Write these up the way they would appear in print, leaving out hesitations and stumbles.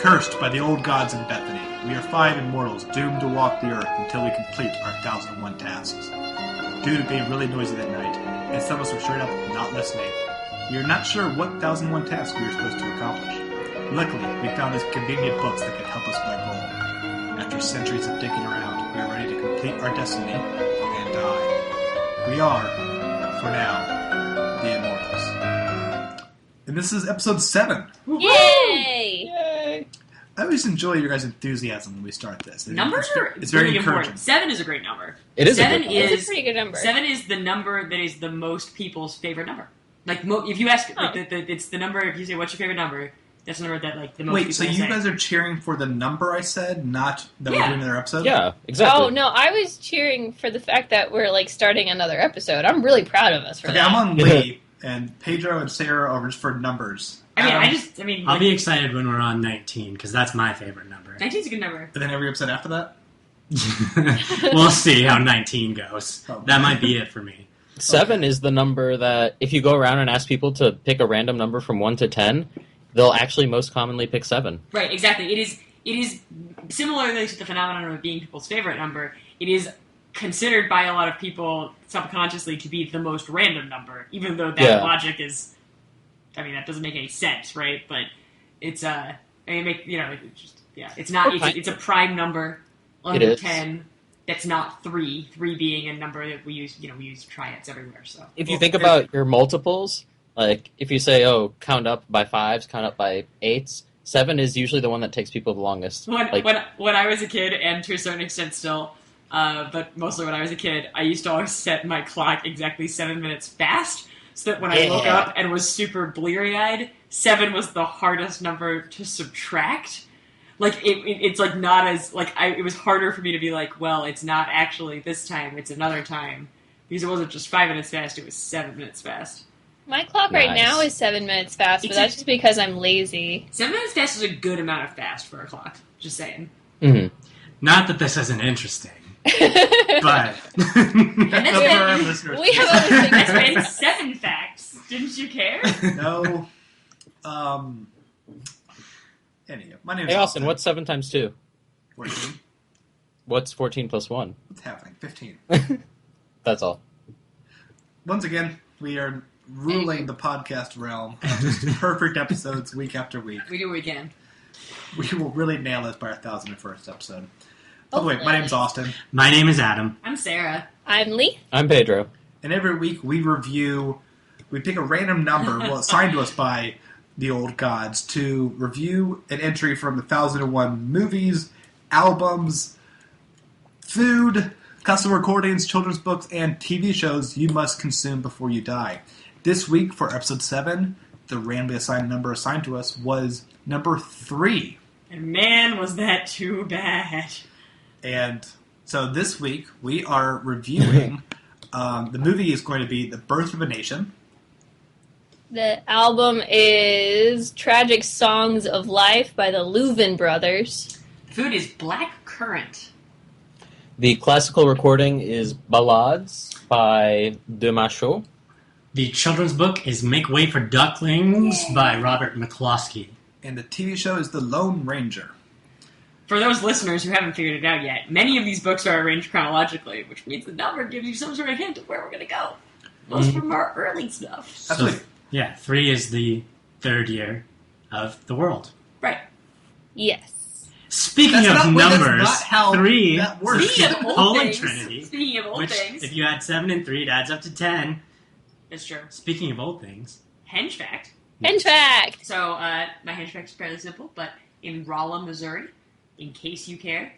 Cursed by the old gods in Bethany, we are 5 immortals doomed to walk the earth until we complete our 1001 tasks. Due to being really noisy that night, and some of us were straight up not listening, we are not sure what 1001 tasks we are supposed to accomplish. Luckily, we found these convenient books that could help us with our goal. After centuries of digging around, we are ready to complete our destiny and die. We are, for now, the Immortals. And this is episode 7. Yay! Yay! I always enjoy your guys' enthusiasm when we start this. Numbers are it's very really encouraging. important. 7 is a great number. It is Seven a good number. It's a pretty good number. 7 is the number that is the most people's favorite number. Like, if you ask, it's the number, if you say, what's your favorite number, that's the number that, like, the most people Wait, so will you say. guys are cheering for the number I said, not that we're Yeah. doing another episode? Yeah, exactly. Oh, no, I was cheering for the fact that we're, starting another episode. I'm really proud of us for Okay, that. I'm on Lee, and Pedro and Sarah are just for numbers. I'll I'll be excited when we're on 19, because that's my favorite number. 19 is a good number. And then every episode after that? We'll see how 19 goes. Oh. That might be it for me. 7 is the number that, if you go around and ask people to pick a random number from 1 to 10, they'll actually most commonly pick 7. Right, exactly. It is similarly to the phenomenon of being people's favorite number, it is considered by a lot of people subconsciously to be the most random number, even though that logic is, that doesn't make any sense, right? But it's, it's not, it's a prime number under 10. That's not 3. 3 being a number that we use triads everywhere, so. If you think about your multiples, like, if you say, count up by 5s, count up by 8s, 7 is usually the one that takes people the longest. When I was a kid, and to a certain extent still, but mostly when I was a kid, I used to always set my clock exactly 7 minutes fast, so that when I woke up and was super bleary-eyed, 7 was the hardest number to subtract. Like, it's like not as, it was harder for me to be like, well, it's not actually this time, it's another time. Because it wasn't just 5 minutes fast, it was 7 minutes fast. My clock right now is 7 minutes fast, but that's just because I'm lazy. 7 minutes fast is a good amount of fast for a clock. Just saying. Mm-hmm. Not that this isn't interesting, but... And that's been, we have other things. that's been 7 facts. Didn't you care? No. Anyway, my name is Hey, Austin, what's 7 times 2? 14. What's 14 plus 1? What's happening? 15. That's all. Once again, we are ruling the podcast realm of just perfect episodes week after week. We do what we can. We will really nail this by our 1001st episode. By the way, my name's Austin. My name is Adam. I'm Sarah. I'm Lee. I'm Pedro. And every week we pick a random number assigned to us by the old gods to review an entry from the 1001 movies, albums, food, custom recordings, children's books, and TV shows you must consume before you die. This week for episode 7, the randomly assigned number assigned to us was number 3. And man, was that too bad. And so this week we are reviewing, the movie is going to be The Birth of a Nation. The album is Tragic Songs of Life by the Louvin Brothers. Food is black currant. The classical recording is Ballades by De Machaut. The children's book is Make Way for Ducklings by Robert McCloskey. And the TV show is The Lone Ranger. For those listeners who haven't figured it out yet, many of these books are arranged chronologically, which means the number gives you some sort of hint of where we're going to go. Most from our early stuff. Absolutely. Yeah, 3 is the 3rd year of the world. Right. Yes. Speaking of numbers, that's not how 3 that works. Speaking of old Holy things, Trinity, speaking of old which, things, if you add 7 and 3, it adds up to 10. it's true. Speaking of old things, Henge fact. In fact, So, my henge fact is fairly simple, but in Rolla, Missouri, in case you care,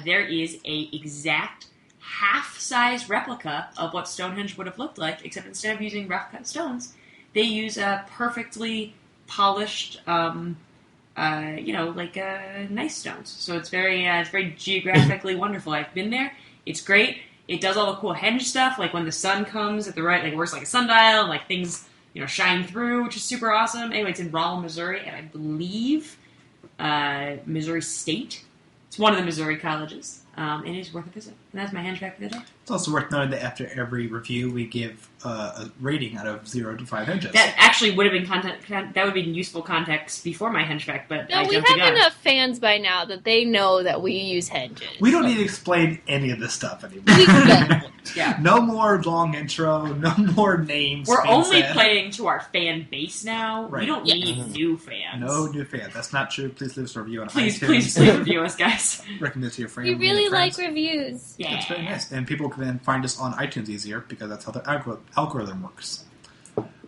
there is a exact half-size replica of what Stonehenge would have looked like, except instead of using rough-cut stones, they use perfectly polished, nice stones. So it's very geographically wonderful. I've been there. It's great. It does all the cool henge stuff, like when the sun comes at the right, it works like a sundial, and things, shine through, which is super awesome. Anyway, it's in Rolla, Missouri, and I believe Missouri State. It's one of the Missouri colleges. It is worth a visit. And that's my Henchback for the day. It's also worth noting that after every review, we give a rating out of 0 to 5 henches. That actually would have been that would have been useful context before my Henchback, but No, I we jumped the have gun. enough fans by now that they know that we use hedges. We don't need to explain any of this stuff anymore. We don't. Yeah. No more long intro, no more names. We're being only said. playing to our fan base now. Right. We don't Yeah. need new fans. No new fans. That's not true. Please leave us a review on Please, iTunes. please review us, guys. Recommend it to your friends. We really like friends. reviews. Yeah. That's very nice. And people can then find us on iTunes easier because that's how the algorithm works.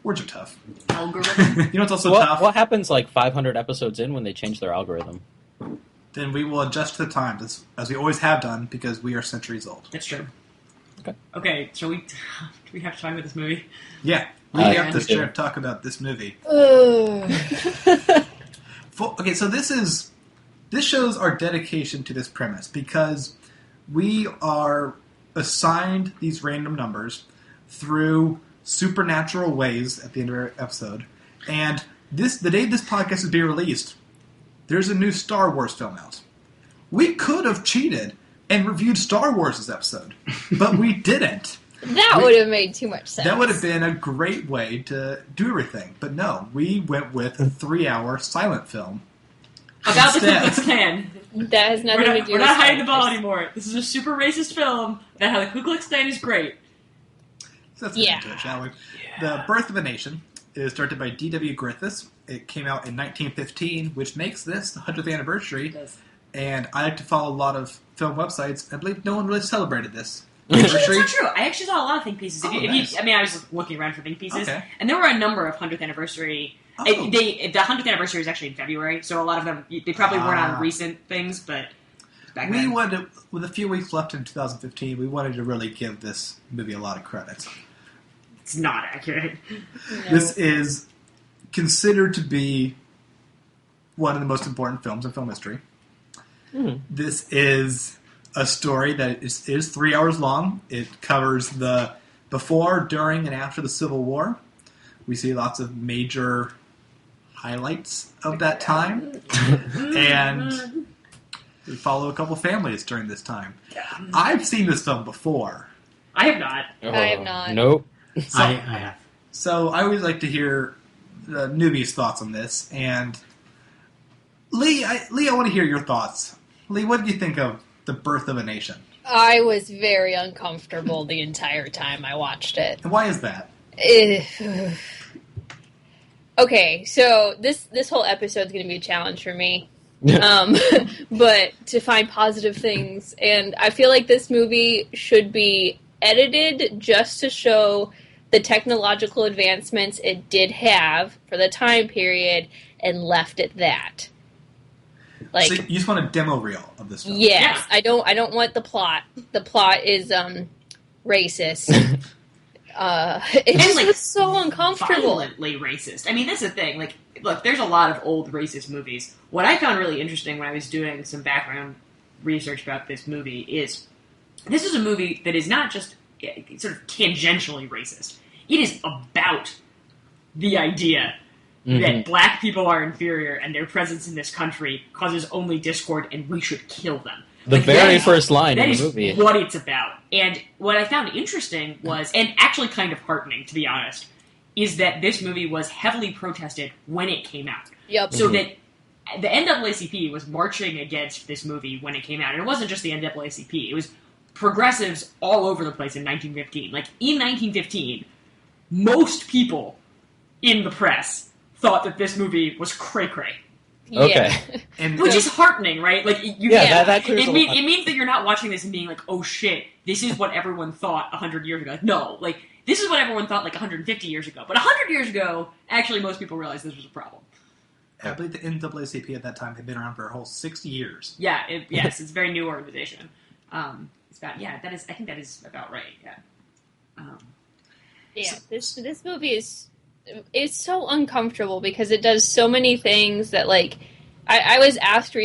Words are tough. Algorithm. You know what's also What, tough? what happens like 500 episodes in when they change their algorithm? Then we will adjust to the times, as we always have done, because we are centuries old. That's true. Okay. Okay, shall we... Do we have to talk about this movie? Yeah. We Yeah. have to straight up talk about this movie. Ugh. Okay, so this shows our dedication to this premise because we are assigned these random numbers through supernatural ways at the end of our episode, and the day this podcast is being released, there's a new Star Wars film out. We could have cheated and reviewed Star Wars this episode, but we didn't. That would have made too much sense. That would have been a great way to do everything, but no, we went with a 3-hour silent film. About the Ku Instead. Klux Klan. That has nothing to do We're with not hiding the Star ball Wars. anymore. This is a super racist film about how the Ku Klux Klan is great. So let's get Yeah. into it, shall we? The Birth of a Nation is directed by D.W. Griffiths. It came out in 1915, which makes this the 100th anniversary. And I like to follow a lot of film websites. I believe no one really celebrated this That's anniversary. not true. I actually saw a lot of think pieces. Oh, nice. I mean, I was looking around for think pieces, Okay. and there were a number of 100th anniversary. Oh. The 100th anniversary is actually in February, so a lot of them they probably weren't on recent things, but back We then. wanted, with a few weeks left in 2015, we wanted to really give this movie a lot of credit. It's not accurate. No. This is considered to be one of the most important films in film history. Mhm. This is a story that is 3 hours long. It covers the before, during, and after the Civil War. We see lots of major highlights of that time. And we follow a couple families during this time. I've seen this film before. I have not. I have not. Nope. So, I have. so I always like to hear the newbies' thoughts on this. And Lee, I want to hear your thoughts. Lee, what did you think of The Birth of a Nation? I was very uncomfortable the entire time I watched it. And why is that? Okay, so this whole episode's going to be a challenge for me. But to find positive things, and I feel like this movie should be edited just to show the technological advancements it did have for the time period, and left at that. Like, So you just want a demo reel of this film? yes, Yeah. I don't want the plot. The plot is racist. It And, just like, was so uncomfortable. Violently racist. I mean, that's the thing. Like, look, there's a lot of old racist movies. What I found really interesting when I was doing some background research about this movie is this is a movie that is not just sort of tangentially racist. It is about the idea that black people are inferior and their presence in this country causes only discord and we should kill them. The Like, very that is- first line That in is the movie. what it's about. And what I found interesting was, and actually kind of heartening, to be honest, is that this movie was heavily protested when it came out. Yep. So that the NAACP was marching against this movie when it came out. And it wasn't just the NAACP. It was progressives all over the place in 1915. Like, in 1915, most people in the press thought that this movie was cray-cray. Okay. And Which is heartening, right? Like, you Yeah, that clears it, a mean, lot. it means that you're not watching this and being like, oh shit, this is what everyone thought 100 years ago. No, like, this is what everyone thought like 150 years ago. But 100 years ago, actually most people realized this was a problem. I believe the NAACP at that time had been around for a whole 60 years. Yeah, yes, it's a very new organization. It's about, I think that is about right, yeah. Yeah, this movie is so uncomfortable because it does so many things that, like, I was asked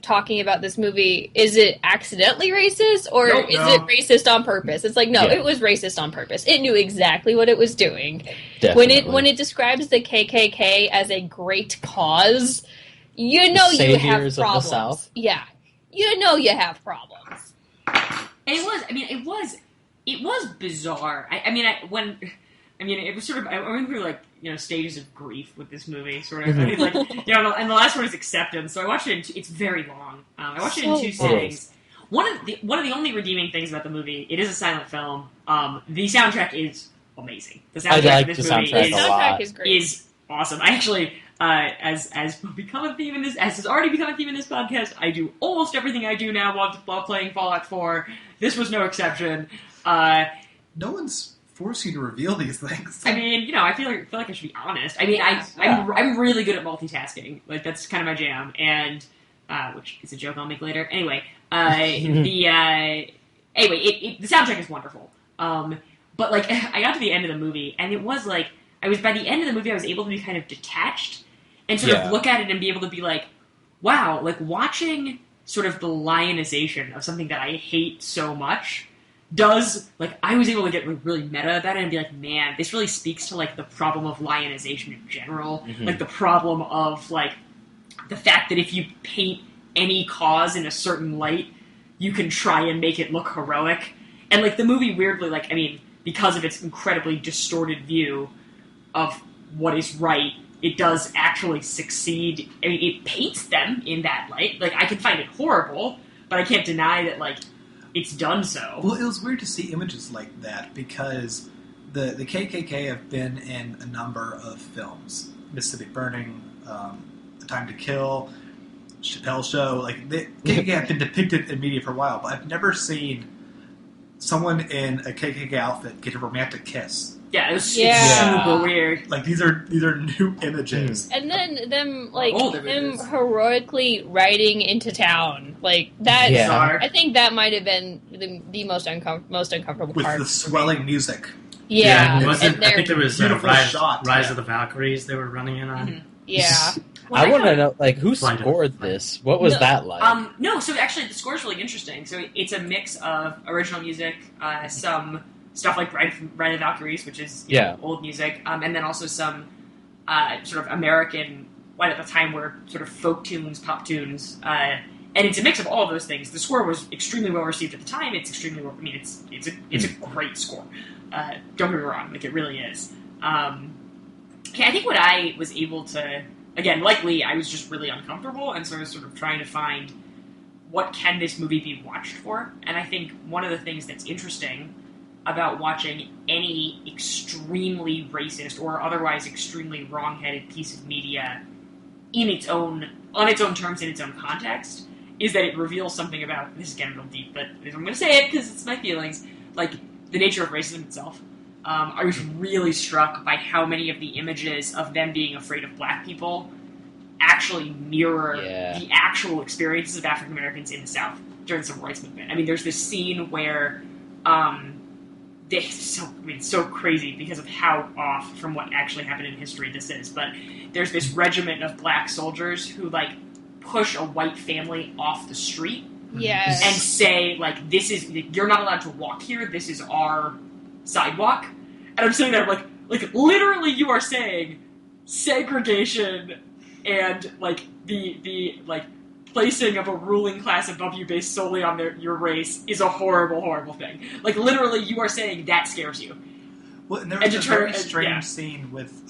talking about this movie, is it accidentally racist or Nope, is no. it racist on purpose? It's like, no, Yeah. it was racist on purpose. It knew exactly what it was doing. Definitely. When it describes the KKK as a great cause, you know you have Saviors of the problems. South. Yeah. you know you have problems. And it was. I mean, it was bizarre. It was sort of. I went through stages of grief with this movie, sort of. And the last one is acceptance. So I watched it. It's very long. I watched it in 2 sittings. One of the only redeeming things about the movie, it is a silent film. The soundtrack is amazing. The soundtrack of this movie is great. Is awesome. I actually, as has become a theme in this, as has already become a theme in this podcast, I do almost everything I do now while playing Fallout 4. This was no exception. No one's forced you to reveal these things. I mean, I feel like I should be honest. I mean, I'm really good at multitasking. Like, that's kind of my jam, and which is a joke I'll make later. Anyway, the soundtrack is wonderful. But I got to the end of the movie, and it was by the end of the movie, I was able to be kind of detached and sort of look at it and be able to be like, wow, watching sort of the lionization of something that I hate so much does, I was able to get really meta about it and be like, man, this really speaks to, the problem of lionization in general. Mm-hmm. The problem of, the fact that if you paint any cause in a certain light, you can try and make it look heroic. And, the movie weirdly, because of its incredibly distorted view of what is right, it does actually succeed. I mean, it paints them in that light. I can find it horrible, but I can't deny that, it's done so. Well, it was weird to see images like that because the KKK have been in a number of films. Mississippi Burning, A Time to Kill, Chappelle Show. The KKK have been depicted in media for a while, but I've never seen someone in a KKK outfit get a romantic kiss. Yeah, it's super weird. These are new images. And then them heroically riding into town. That I think that might have been the most uncomfortable with part. With the swelling music. Yeah. I think there was shot, Rise of the Valkyries they were running in on. Mm-hmm. Yeah. I want to know, who scored this? What was that like? No, so actually the score's really interesting. So it's a mix of original music, some stuff like Ride of the Valkyries, which is old music, and then also some sort of American, what at the time were sort of folk tunes, pop tunes, and it's a mix of all of those things. The score was extremely well received at the time. It's extremely well, it's a great score. Don't get me wrong, it really is. I think what I was able to, again, like Lee, I was just really uncomfortable, and so I was sort of trying to find what can this movie be watched for. And I think one of the things that's interesting about watching any extremely racist or otherwise extremely wrong-headed piece of media on its own terms, in its own context, is that it reveals something about, this is getting real deep, but I'm going to say it because it's my feelings, the nature of racism itself. I was really struck by how many of the images of them being afraid of black people actually mirror the actual experiences of African Americans in the South during the Civil Rights Movement. There's this scene where it's so crazy because of how off from what actually happened in history this is, but there's this regiment of black soldiers who push a white family off the street and say you're not allowed to walk here, this is our sidewalk. And I'm sitting there literally you are saying segregation and the placing of a ruling class above you based solely on your race is a horrible, horrible thing. Literally you are saying that scares you. Well, and there was a very strange scene with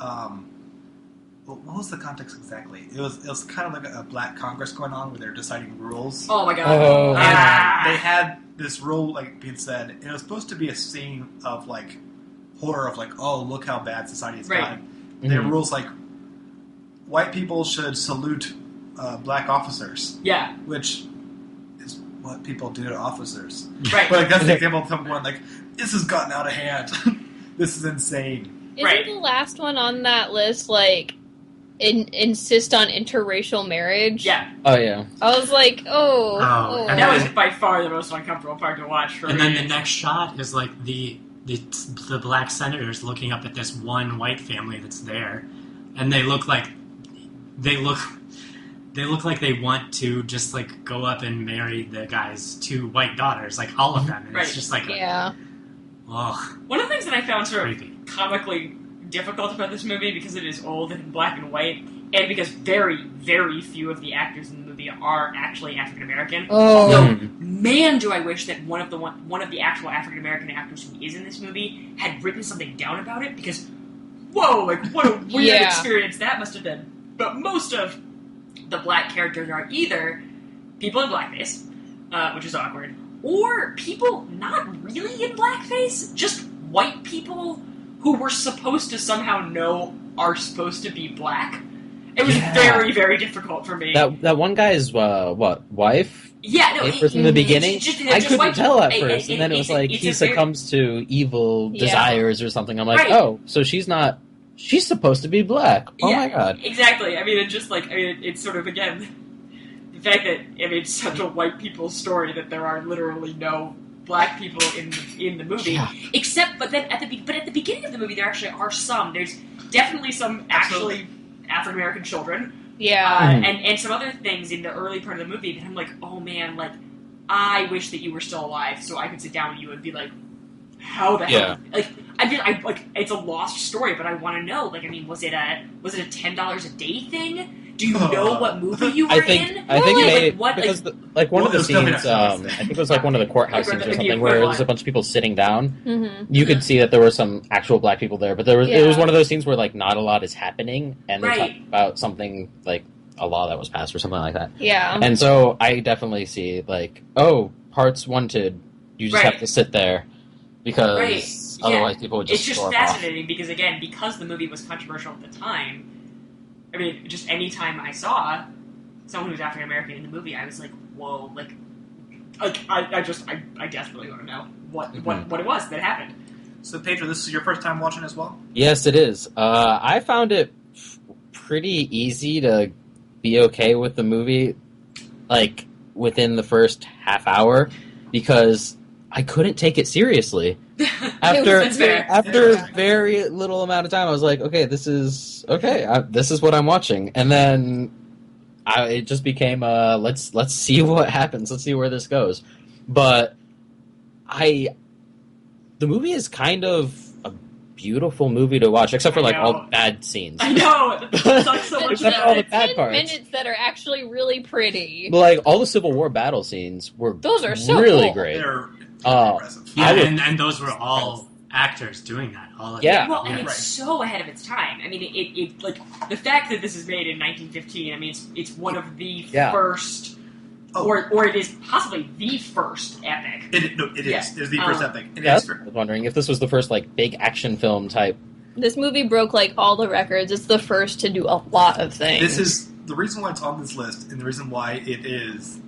what was the context exactly? It was kind of like a black Congress going on where they're deciding rules. Oh my god. And they had this rule being said, and it was supposed to be a scene of horror of oh, look how bad society has gotten. Mm-hmm. There were rules white people should salute black officers. Yeah. Which is what people do to officers. Right. But that's the example of someone this has gotten out of hand. This is insane. Isn't the last one on that list insist on interracial marriage? Yeah. Oh, yeah. I was like, oh. That was by far the most uncomfortable part to watch for me. And then the next shot is the black senators looking up at this one white family that's there, and they look like they want to just go up and marry the guy's 2 white daughters, all of them. And it's just oh. One of the things that I found sort of comically difficult about this movie, because it is old and black and white, and because very, very few of the actors in the movie are actually African American. Oh. Although, man, do I wish that one of the actual African American actors who is in this movie had written something down about it, because, whoa, like, what a weird Yeah. experience that must have been. But most of the black characters are either people in blackface, which is awkward, or people not really in blackface, just white people who we're supposed to somehow know are supposed to be black. It was very, very difficult for me. That one guy's wife? Yeah, no, From the beginning, they're I just couldn't white tell at people. first, and then it was like it's he a very- succumbs to evil Yeah. desires or something. I'm like, Right. oh, so she's not. She's supposed to be black. Oh Yeah, my god. Exactly. I mean, it's just like, it's sort of, again, the fact that, it's such a white people's story that there are literally no black people in the movie. Yeah. But at the beginning of the movie, there actually are some. There's definitely some actually African American children. Yeah. And some other things in the early part of the movie that I'm like, oh man, like, I wish that you were still alive so I could sit down with you and be like, how the hell? Like, it's a lost story, but I want to know. Like, I mean, was it a $10 a day thing? Do you know what movie you were I think in? maybe what, because one of the Well, it was definitely scenes, not I something. think it was like one of the courthouse Like, scenes or the something where equivalent. there's a bunch of people sitting down. Mm-hmm. You could see that there were some actual black people there, but it was Yeah. one of those scenes where like not a lot is happening, and they Right. talk about something like a law that was passed or something like that. Yeah. And so I definitely see like, oh, parts wanted. You just Right. have to sit there because Right. Yeah. otherwise people would just It's just storm off. fascinating because the movie was controversial at the time. I mean, just any time I saw someone who was African American in the movie, I was like, whoa, like I desperately want to know what it was that happened. So, Pedro, this is your first time watching as well? Yes, it is. I found it pretty easy to be okay with the movie, like within the first half hour, because I couldn't take it seriously. After That's fair. after Yeah. very little amount of time, I was like, okay, this is what I'm watching, and then it just became let's see what happens, let's see where this goes. But the movie is kind of a beautiful movie to watch, except for I like know. all the bad scenes. I know. That sucks so much. Except for about all the it. bad 10 parts. minutes that are actually really pretty. But, like, all the Civil War battle scenes were Those are so really cool. great. They're Oh. impressive. Yeah, I would- and those were all actors doing that. All of Yeah. them. Well, and Yeah. it's so ahead of its time. I mean, it like the fact that this is made in 1915. I mean, it's one of the Yeah. first, Oh. or it is possibly the first epic. It is. Yeah. It is the first epic. It Yeah, is I was wondering if this was the first like big action film type. This movie broke like all the records. It's the first to do a lot of things. This is the reason why it's on this list, and the reason why it is.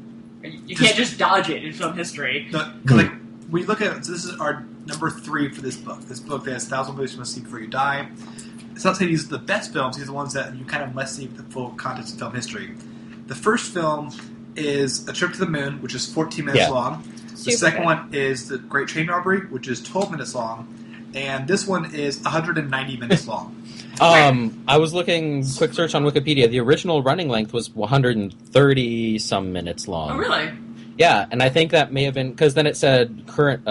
You can't just dodge it in film history. Because like we look at, so this is our number 3 for this book. This book that has 1,000 movies you must see before you die. It's not saying these are the best films; these are the ones that you kind of must see the full context of film history. The first film is A Trip to the Moon, which is 14 minutes Yeah. long. The Super second good. one is The Great Train Robbery, which is 12 minutes long, and this one is 190 minutes long. I was looking quick search on Wikipedia. The original running length was 130 some minutes long. Oh, really? Yeah, and I think that may have been because then it said current.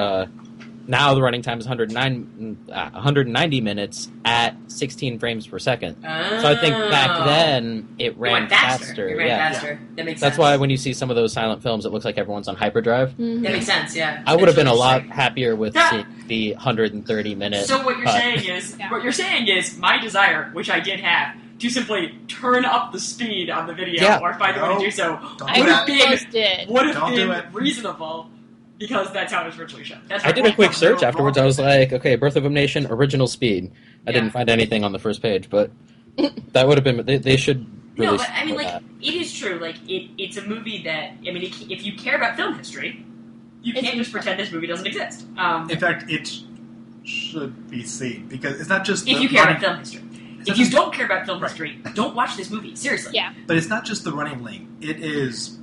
Now the running time is 190 minutes at 16 frames per second. So I think back then it It ran went faster. It ran yeah, faster. That makes that's sense. why when you see some of those silent films, it looks like everyone's on hyperdrive. Mhm. That makes sense. Yeah. I would have been a That's lot interesting. happier with Yeah. seeing the 130 minute. So what you're cut. saying is, Yeah. my desire, which I did have, to simply turn up the speed on the video Yeah. or find a way to No. do so Don't I do would have that. been almost did. Don't do been it. reasonable because that's how it was originally shown. That's I my did a point. quick search real afterwards. I was like, okay, Birth of a Nation, original speed. I Yeah. didn't find anything on the first page, but that would have been. They should No, really. but I mean, support like, that. it is true. Like, it's a movie that, I mean, if you care about film history, you can't just pretend this movie doesn't exist. In fact, it should be seen because it's not just If the you care running, about film history. it's If not you just- don't care about film Right. history, don't watch this movie. Seriously. Yeah. but it's not just the running length. It is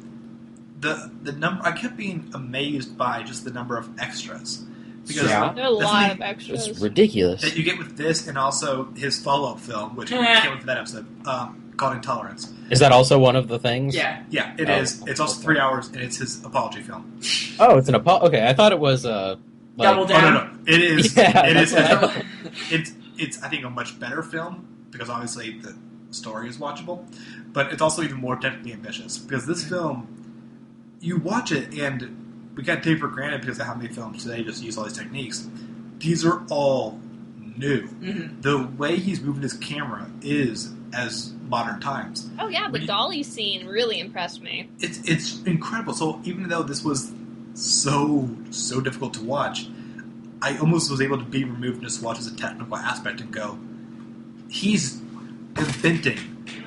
the number. I kept being amazed by just the number of extras because Yeah. There are a that's lot the of thing extras. It's ridiculous. that you get with this and also his follow-up film, which came with that episode called Intolerance. Is that also one of the things? Yeah. Yeah, it Oh. is. It's also 3 hours, and it's his apology film. Oh, it's an okay. I thought it was Double Oh down. no, it is. Yeah, it is. that's what I It's I think a much better film because obviously story is watchable, but it's also even more technically ambitious because this film, you watch it and we can't take it for granted because of how many films today just use all these techniques. These are all new. Mm-hmm. The way he's moving his camera is as modern times. Oh yeah, the dolly scene really impressed me. It's incredible. So even though this was so difficult to watch, I almost was able to be removed and just watch as a technical aspect and go, he's inventing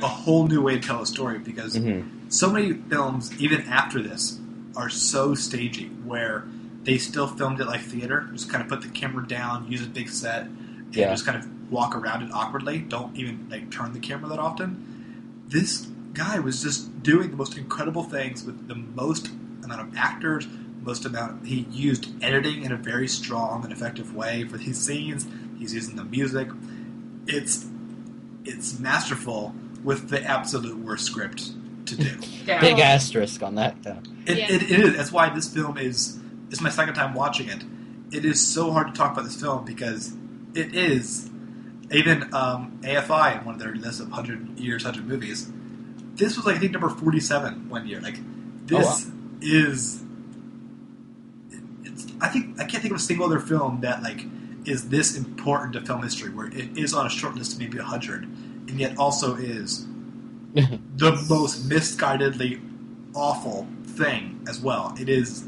a whole new way to tell a story because so many films, even after this, are so stagey where they still filmed it like theater, just kind of put the camera down, use a big set, and just kind of walk around it awkwardly, don't even like turn the camera that often. This guy was just doing the most incredible things with the most amount of actors, he used editing in a very strong and effective way for these scenes. He's using the music. It's masterful with the absolute worst script to do. Big asterisk on that. It is. That's why this film is my second time watching it. It is so hard to talk about this film because it is, even AFI in one of their lists of 100 years, 100 movies, this was like I think number 47 one year. Like this is. I can't think of a single other film that like is this important to film history, where it is on a short list of maybe 100, and yet also is the most misguidedly awful thing as well. It is.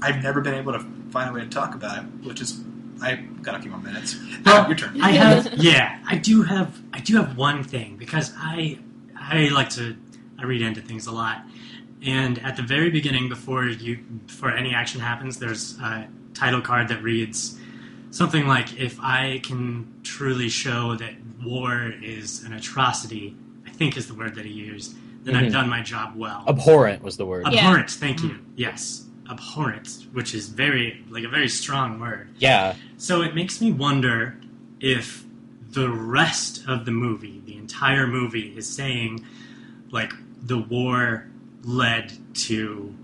I've never been able to find a way to talk about it, which is I've got a few more minutes. Well, your turn. I do have one thing because I read into things a lot. And at the very beginning, before any action happens, there's a title card that reads something like, "If I can truly show that war is an atrocity," I think is the word that he used, "then I've done my job well." Abhorrent was the word. Abhorrent, thank you. Yes, abhorrent, which is a very strong word. Yeah. So it makes me wonder if the rest of the movie, the entire movie, is saying, like, the war led to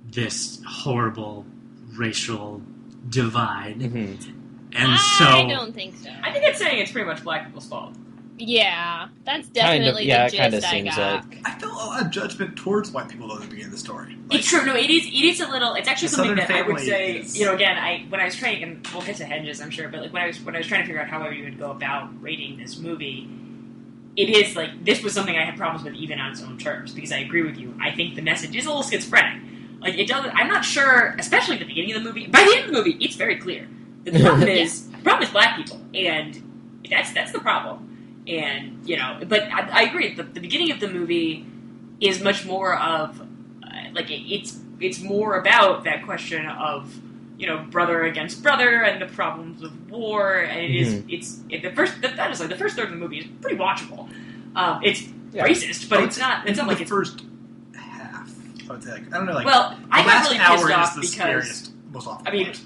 this horrible racial divide. And so I don't think so. I think it's saying it's pretty much black people's fault. Yeah, that's definitely the gist I got. I felt a lot of judgment towards white people at the beginning of the story. Like, it's true. No, it is a little. It's actually The something Southern that I would family say. is- Again, when I was trying, and we'll get to Hedges, I'm sure, but like when I was trying to figure out how I would go about rating this movie, it is like this was something I had problems with even on its own terms because I agree with you. I think the message is a little schizophrenic. Like it doesn't. I'm not sure, especially at the beginning of the movie. By the end of the movie, it's very clear that the problem is black people, and that's the problem. And but I agree. The beginning of the movie is much more of it's more about that question of brother against brother and the problems of war. And the first third of the movie is pretty watchable. It's racist, but it's not like the it's first half. I would say, I don't know. Like, well, I got really hour pissed off is the because scariest, most awful I mean part.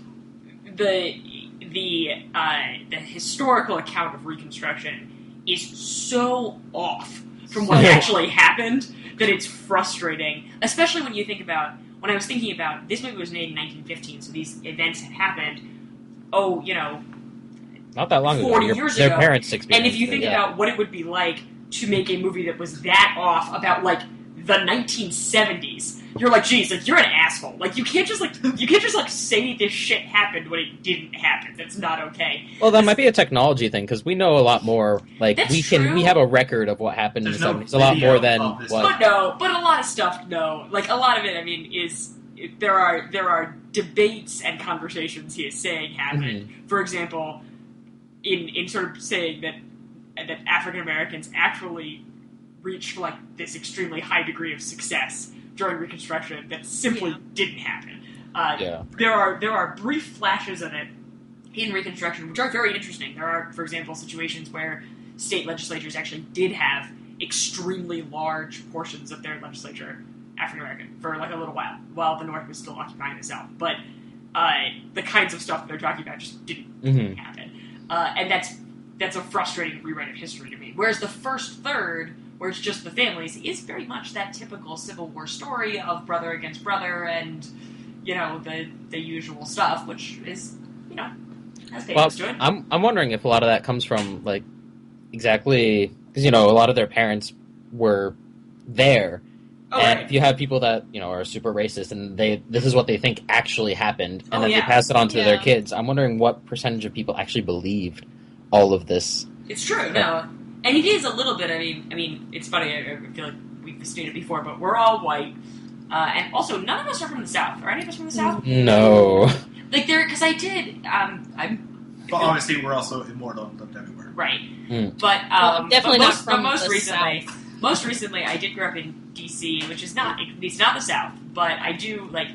the historical account of Reconstruction is so off from what actually happened that it's frustrating, especially when you think about, when I was thinking about, this movie was made in 1915, so these events had happened, not that long 40 ago. years Their ago. parents experienced And if you think about what it would be like to make a movie that was that off about, like, the 1970s, you're like, geez, like, you're an asshole. Like, you can't just say this shit happened when it didn't happen. That's not okay. Well, that might be a technology thing, because we know a lot more, like, That's we true. have a record of what happened There's in the no 70s, a lot video more than of this. what... But a lot of stuff, no. Like, a lot of it, I mean, there are debates and conversations he is saying happened. For example, in sort of saying that African Americans actually reached like this extremely high degree of success during Reconstruction that simply didn't happen. There are brief flashes of it in Reconstruction which are very interesting. There are, for example, situations where state legislatures actually did have extremely large portions of their legislature African American for like a little while the North was still occupying the South. But the kinds of stuff that they're talking about just didn't happen. And that's a frustrating rewrite of history to me. Whereas the first third, where it's just the families, is very much that typical Civil War story of brother against brother and, the usual stuff, which is, has pathos to it. I'm wondering if a lot of that comes from, like, exactly because a lot of their parents were there. Oh, And right. if you have people that are super racist and this is what they think actually happened, and then they yeah. pass it on to their Yeah. kids, I'm wondering what percentage of people actually believed all of this. It's true, no. And it is a little bit, I mean, it's funny, I feel like we've seen it before, but we're all white. And also, none of us are from the South. Are any of us from the South? No. Like, because I did, But obviously, we're also immortal and lived everywhere. right. Mm. But, Well, definitely but not most, from but most the recently, South. most recently, I did grow up in D.C., which is not, it's not the South, but I do, like,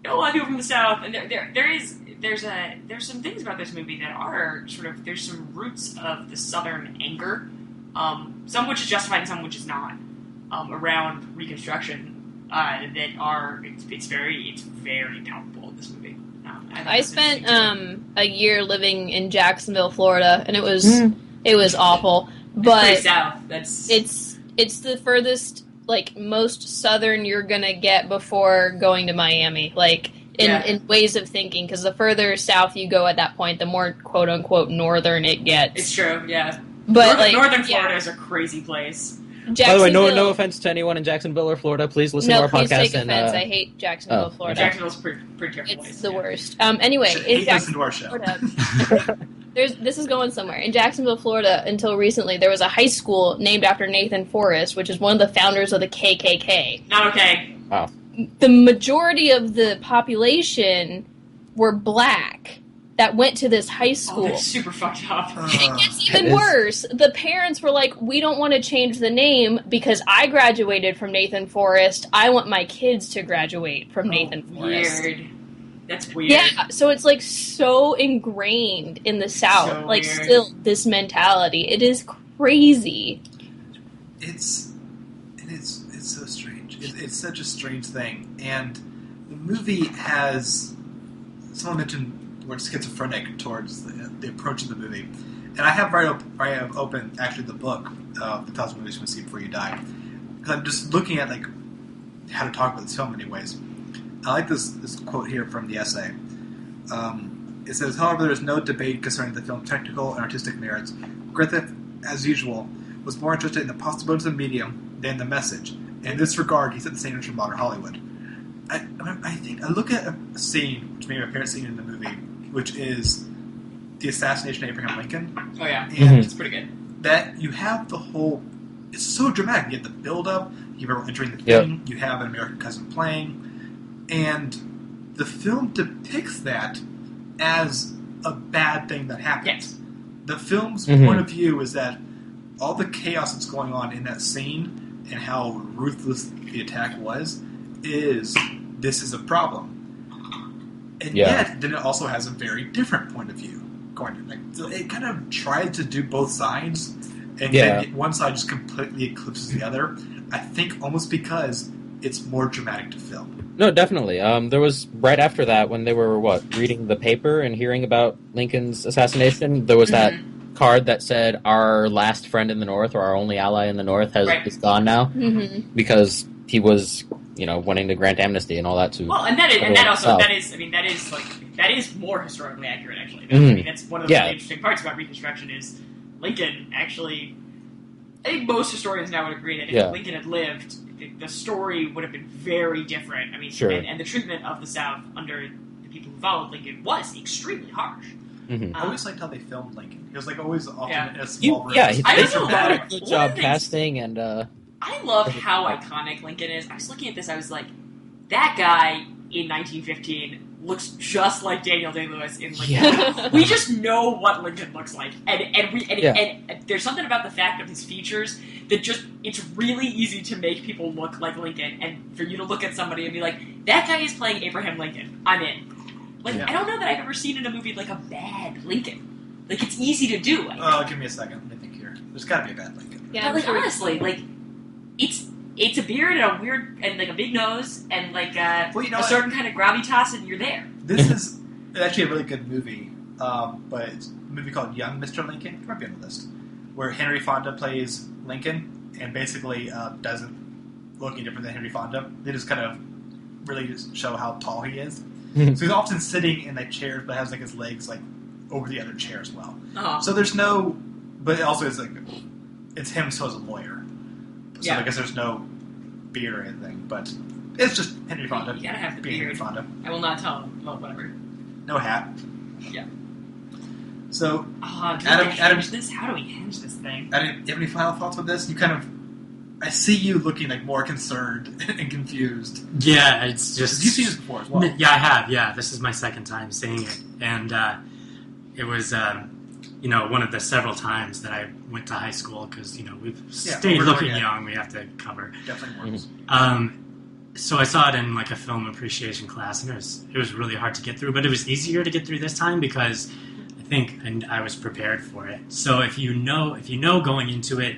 a lot of people from the South, and there's some things about this movie that are sort of, there's some roots of the Southern anger, some which is justified and some which is not, around Reconstruction, that are, it's very palpable in this movie. I spent a year living in Jacksonville, Florida, and it was awful. But pretty South. That's it's the furthest, like, most southern you're gonna get before going to Miami, like in ways of thinking. Because the further south you go at that point, the more quote unquote northern it gets. it's true. Yeah, But Northern Florida is a crazy place. By the way, no offense to anyone in Jacksonville or Florida. Please listen to our please podcast. take offense. I hate Jacksonville, Florida. Jacksonville's pretty terrible place. It's the yeah. worst. Anyway, in Hey, listen to our show. Florida, this is going somewhere. In Jacksonville, Florida, until recently, there was a high school named after Nathan Forrest, which is one of the founders of the KKK. Not okay. The majority of the population were black that went to this high Oh, school. that's super fucked up. It gets It even is. worse. The parents were like, we don't want to change the name because I graduated from Nathan Forrest. I want my kids to graduate from Nathan Forrest. Weird. That's weird. Yeah, so it's like so ingrained in the South. So like weird. still this mentality. It is crazy. It's so strange. It's such a strange thing, and the movie has. Someone mentioned we're schizophrenic towards the approach of the movie, and I have open actually the book, The 1,000 Movies You Must See Before You Die, because I'm just looking at like how to talk about this film in many ways. I like this quote here from the essay. It says, however, there is no debate concerning the film's technical and artistic merits. Griffith, as usual, was more interested in the possibilities of the medium than the message. In this regard, he set the standards for modern Hollywood. I think I look at a scene, which may be my favorite scene in the movie, which is the assassination of Abraham Lincoln. Oh yeah. And It's pretty good. that you have the whole. It's so dramatic. You have the build-up. You have everyone entering the thing. You have an American cousin playing, and the film depicts that as a bad thing that happens. Yes. The film's point of view is that all the chaos that's going on in that scene and how ruthless the attack was is this is a problem. And yet, then it also has a very different point of view. So it kind of tried to do both sides, and then one side just completely eclipses the other. I think almost because it's more dramatic to film. No, definitely. There was right after that when they were reading the paper and hearing about Lincoln's assassination. There was that card that said, "Our last friend in the North, or our only ally in the North, is gone now," because he was, wanting to grant amnesty and all that too. Well, that is more historically accurate, actually. I mean, that's one of the really interesting parts about Reconstruction is Lincoln actually. I think most historians now would agree that if Lincoln had lived, the story would have been very different. I mean, and the treatment of the South under the people who followed Lincoln was extremely harsh. I always liked how they filmed Lincoln. He was always often in a He small room. did I a good job casting and. I love how iconic Lincoln is. I was looking at this, I was like, that guy in 1915 looks just like Daniel Day-Lewis in Lincoln. Yeah. We just know what Lincoln looks like. And there's something about the fact of his features that just, it's really easy to make people look like Lincoln, and for you to look at somebody and be like, that guy is playing Abraham Lincoln. I'm in. I don't know that I've ever seen in a movie, a bad Lincoln. It's easy to do. Give me a second. Let me think here. There's got to be a bad Lincoln. Yeah, but honestly, it's a beard and a weird and a big nose and a certain kind of gravitas, and you're there. This is actually a really good movie, but it's a movie called Young Mr. Lincoln. It might be on the list, where Henry Fonda plays Lincoln and basically doesn't look any different than Henry Fonda. They just kind of really just show how tall he is. So he's often sitting in chairs, but has his legs over the other chair as well. Oh. So there's no, but it also is it's him so as a lawyer. So Yeah. I guess there's no beard or anything, but it's just Henry Fonda. You gotta have the being Henry beard. Fonda. I will not tell him. Well, whatever. No hat. Yeah. So, Oh, do Adam- we hinge this? How do we hinge this thing? Adam, do you have any final thoughts on this? You kind of, I see you looking like more concerned and confused. Yeah, it's just... You've seen this before as well. Yeah, I have. Yeah, this is my second time seeing it, and it was, one of the several times that I went to high school because we've stayed we're looking going young. We have to cover. Definitely works. So I saw it in like a film appreciation class, and it was really hard to get through, but it was easier to get through this time because I think I was prepared for it. So if you know going into it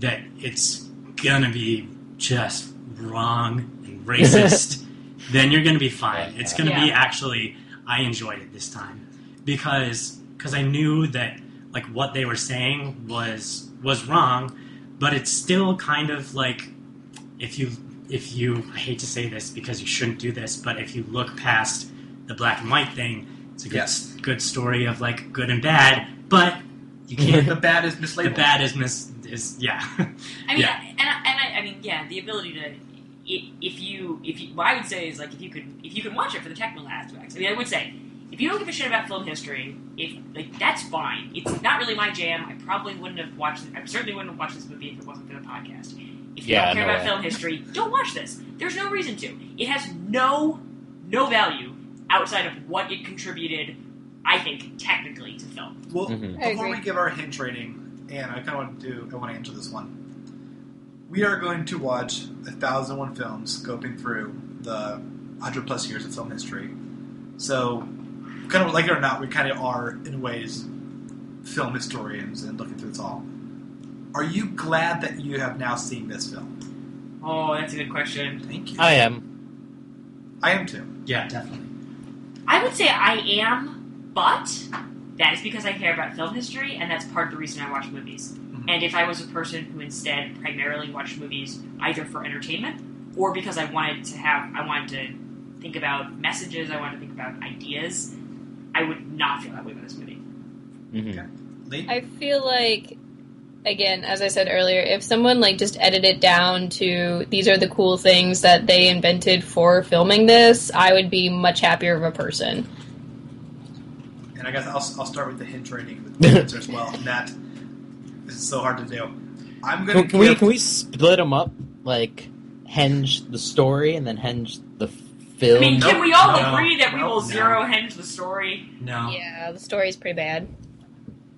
that it's gonna be just wrong and racist, then you're gonna be fine. It's gonna be actually. I enjoyed it this time because I knew that like what they were saying was wrong, but it's still kind of like if you I hate to say this because you shouldn't do this, but if you look past the black and white thing, it's a good story of like good and bad, but you can't. The bad is mislabeled. The bad is yeah. I mean, Yeah. I mean, the ability to, if you, what I would say is like if you can watch it for the technical aspects. I mean, I would say if you don't give a shit about film history, that's fine. It's not really my jam. I probably wouldn't have watched it. I certainly wouldn't have watched this movie if it wasn't for the podcast. If you don't care about film history, don't watch this. There's no reason to. It has no value outside of what it contributed, I think, technically to film. Well, I before agree. we give our hinge rating, and I want to answer this one. We are going to watch 1,001 films, scoping through the 100 plus years of film history. So, kind of like it or not, we kind of are, in ways, film historians and looking through it all. Are you glad that you have now seen this film? Oh, that's a good question. Thank you. I am. I am too. Yeah, definitely. I would say I am, but that is because I care about film history, and that's part of the reason I watch movies. Mm-hmm. And if I was a person who instead primarily watched movies either for entertainment or because I wanted to think about messages, I wanted to think about ideas, I would not feel that way about this movie. Mm-hmm. Lee? I feel like, again, as I said earlier, if someone like just edited it down to these are the cool things that they invented for filming this, I would be much happier of a person. And I guess I'll start with the hinge rating with the answer as well. And that is so hard to do. I'm going to Can we split them up? Like, henge the story and then henge the film? I mean, Nope. can we all No. agree that we Nope. will No. zero henge the story? No. Yeah, the story's pretty bad.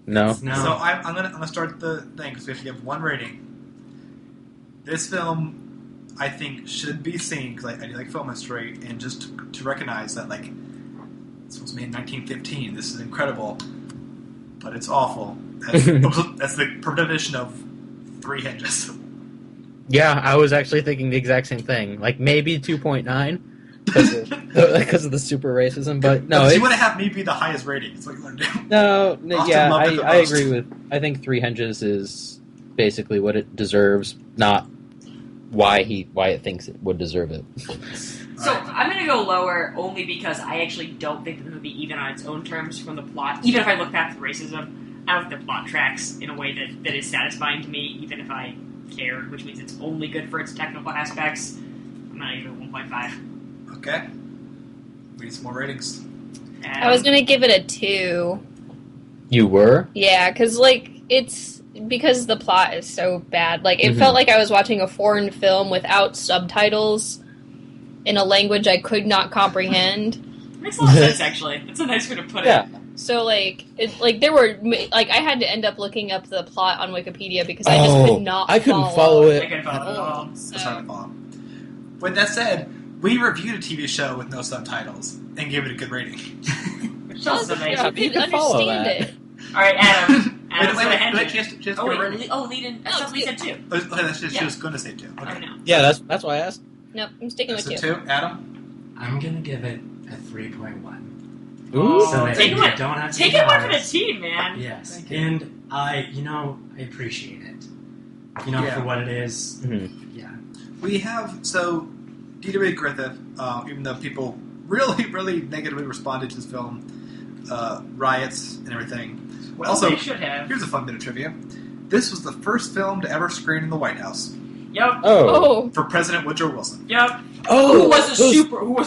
No. No. So I'm gonna start the thing because we have to give one rating. This film, I think, should be seen because I do like film history, and just to recognize that like this was made in 1915. This is incredible, but it's awful. That's the definition of 3 hinges. Yeah, I was actually thinking the exact same thing. Like, maybe 2.9 because of the super racism, but no. You want to have me be the highest rating. It's what you want to do. No, Austin yeah, loved it the I most. agree with. I think 3 hinges is basically what it deserves, not why it thinks it would deserve it. So I'm going to go lower only because I actually don't think the movie, even on its own terms from the plot, even if I look past the racism, I don't think the plot tracks in a way that is satisfying to me, even if I cared, which means it's only good for its technical aspects. I'm going to give it 1.5. Okay. We need some more ratings. I was gonna give it a 2. You were? Yeah, because like it's because the plot is so bad. Like it Mhm. felt like I was watching a foreign film without subtitles in a language I could not comprehend. Makes a lot of sense, actually. That's a nice way to put it. Yeah. So there were I had to end up looking up the plot on Wikipedia because I just could not. I couldn't follow I it. can follow it all. That's hard to follow. With that said, we reviewed a TV show with no subtitles and gave it a good rating. Which also Yeah, nice. Yeah. I didn't can follow understand that. it. All right, Adam. Adam's wait, gonna wait, end wait, it. just Oh, give a wait, rating. Lee didn't. That sounds Lee said 2. Okay, that's just, Yeah. she was going to say 2. Okay. Oh, no. Yeah, that's why I asked. Nope, I'm sticking That's with a 2. 2. Adam? I'm gonna give it a 3.1. Ooh. So that Take you one- don't have to Take be it one for the honest. team, man. Yes, Thank you. and I appreciate it. Yeah. For what it is. Mhm. Yeah. We have, so, D.W. Griffith, even though people really, really negatively responded to this film, riots and everything. Well, Also, they should have. here's a fun bit of trivia. this was the first film to ever screen in the White House Yep. Oh. for President Woodrow Wilson. Yep. Oh, Who was a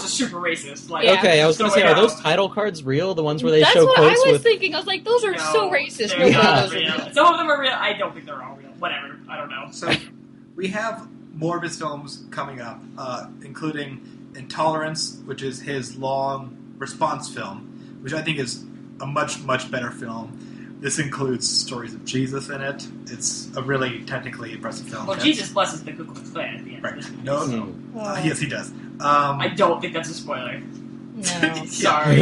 super racist? Like, Yeah. Okay, I was going to So, say, are yeah. those title cards real? The ones where they That's show what quotes I was with... thinking. I was like, those are No, so racist. they're No, not those are real. real. Some of them are real. I don't think they're all real. Whatever. I don't know. So we have more of his films coming up, including Intolerance, which is his long response film, which I think is a much, much better film. This includes stories of Jesus in it. It's a really technically impressive film. Well, Jesus blesses the Ku Klux Klan at the end. Right. Of this movie, No, so Hmm. yes, he does. I don't think that's a spoiler. No. Sorry.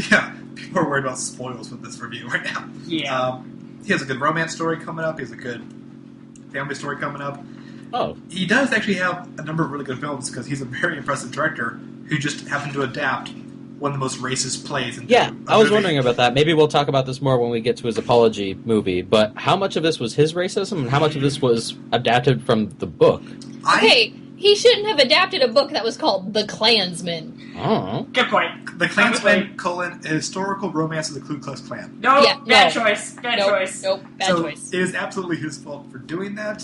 Yeah, people are worried about spoils with this review right now. Yeah. He has a good romance story coming up. He has a good family story coming up. Oh, He does actually have a number of really good films because he's a very impressive director who just happened to adapt one of the most racist plays. Into yeah, a I was movie. wondering about that. Maybe we'll talk about this more when we get to his apology movie, but how much of this was his racism and how much of this was adapted from the book? Okay, he shouldn't have adapted a book that was called The Klansman. Oh. Good point. The Klansman, a historical romance of the Ku Klux Klan. No, Yeah, bad no. choice. Bad Nope, choice. nope, bad So choice. it is absolutely his fault for doing that,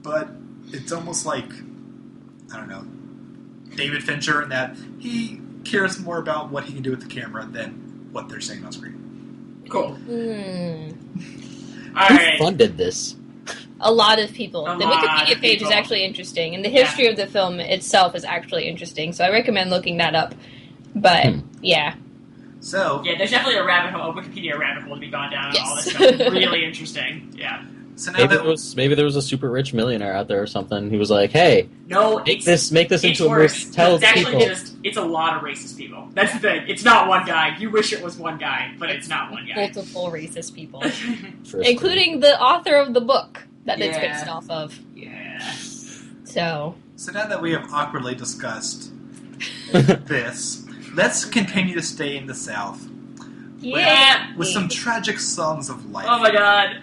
but it's almost like, I don't know, David Fincher in that he cares more about what he can do with the camera than what they're saying on screen. Cool. Hmm. All Who right. funded this? A lot of people. A The lot Wikipedia of page is people. actually interesting, and the history of the film itself is actually interesting, so I recommend looking that up. But, yeah. So, Yeah, there's definitely a Wikipedia rabbit hole to be gone down on all this Yes. stuff. Really interesting. Yeah. so now Maybe there was a super rich millionaire out there or something who was like, "Hey, No, make this into it's a worse. movie. Tell It's actually people." it's a lot of racist people. That's the thing. It's not one guy. You wish it was one guy, but it's not one guy. Multiple racist people. Interesting. Including the author of the book that it's Yeah. based off of. Yeah. So, now that we have awkwardly discussed this, let's continue to stay in the South yeah. with some tragic songs of life. Oh my god.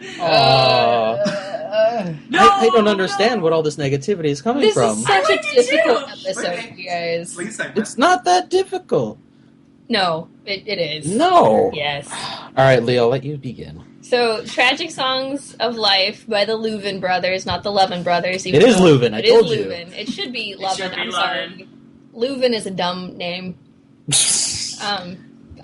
No, I don't understand what all this negativity is coming This from. is such I a liked it difficult too. episode, Okay. you guys. Please segment. It's not that difficult. No, it is. No. Yes. All right, Leo, I'll let you begin. So, Tragic Songs of Life by the Louvin brothers, not the Levin brothers. It is Louvin, I It told is you. Louvin. It should be It Levin. should be I'm Levin. sorry. Louvin is a dumb name.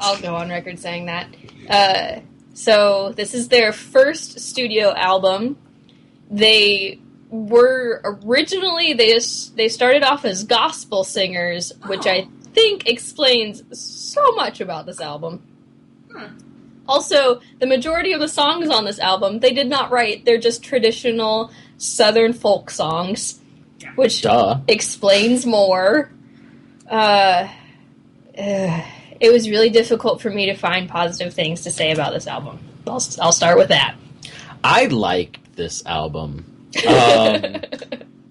I'll go on record saying that. So this is their first studio album. They were originally they started off as gospel singers, which I think explains so much about this album. Also, the majority of the songs on this album they did not write. They're just traditional Southern folk songs, which Duh. explains more. It was really difficult for me to find positive things to say about this album. I'll start with that. I liked this album.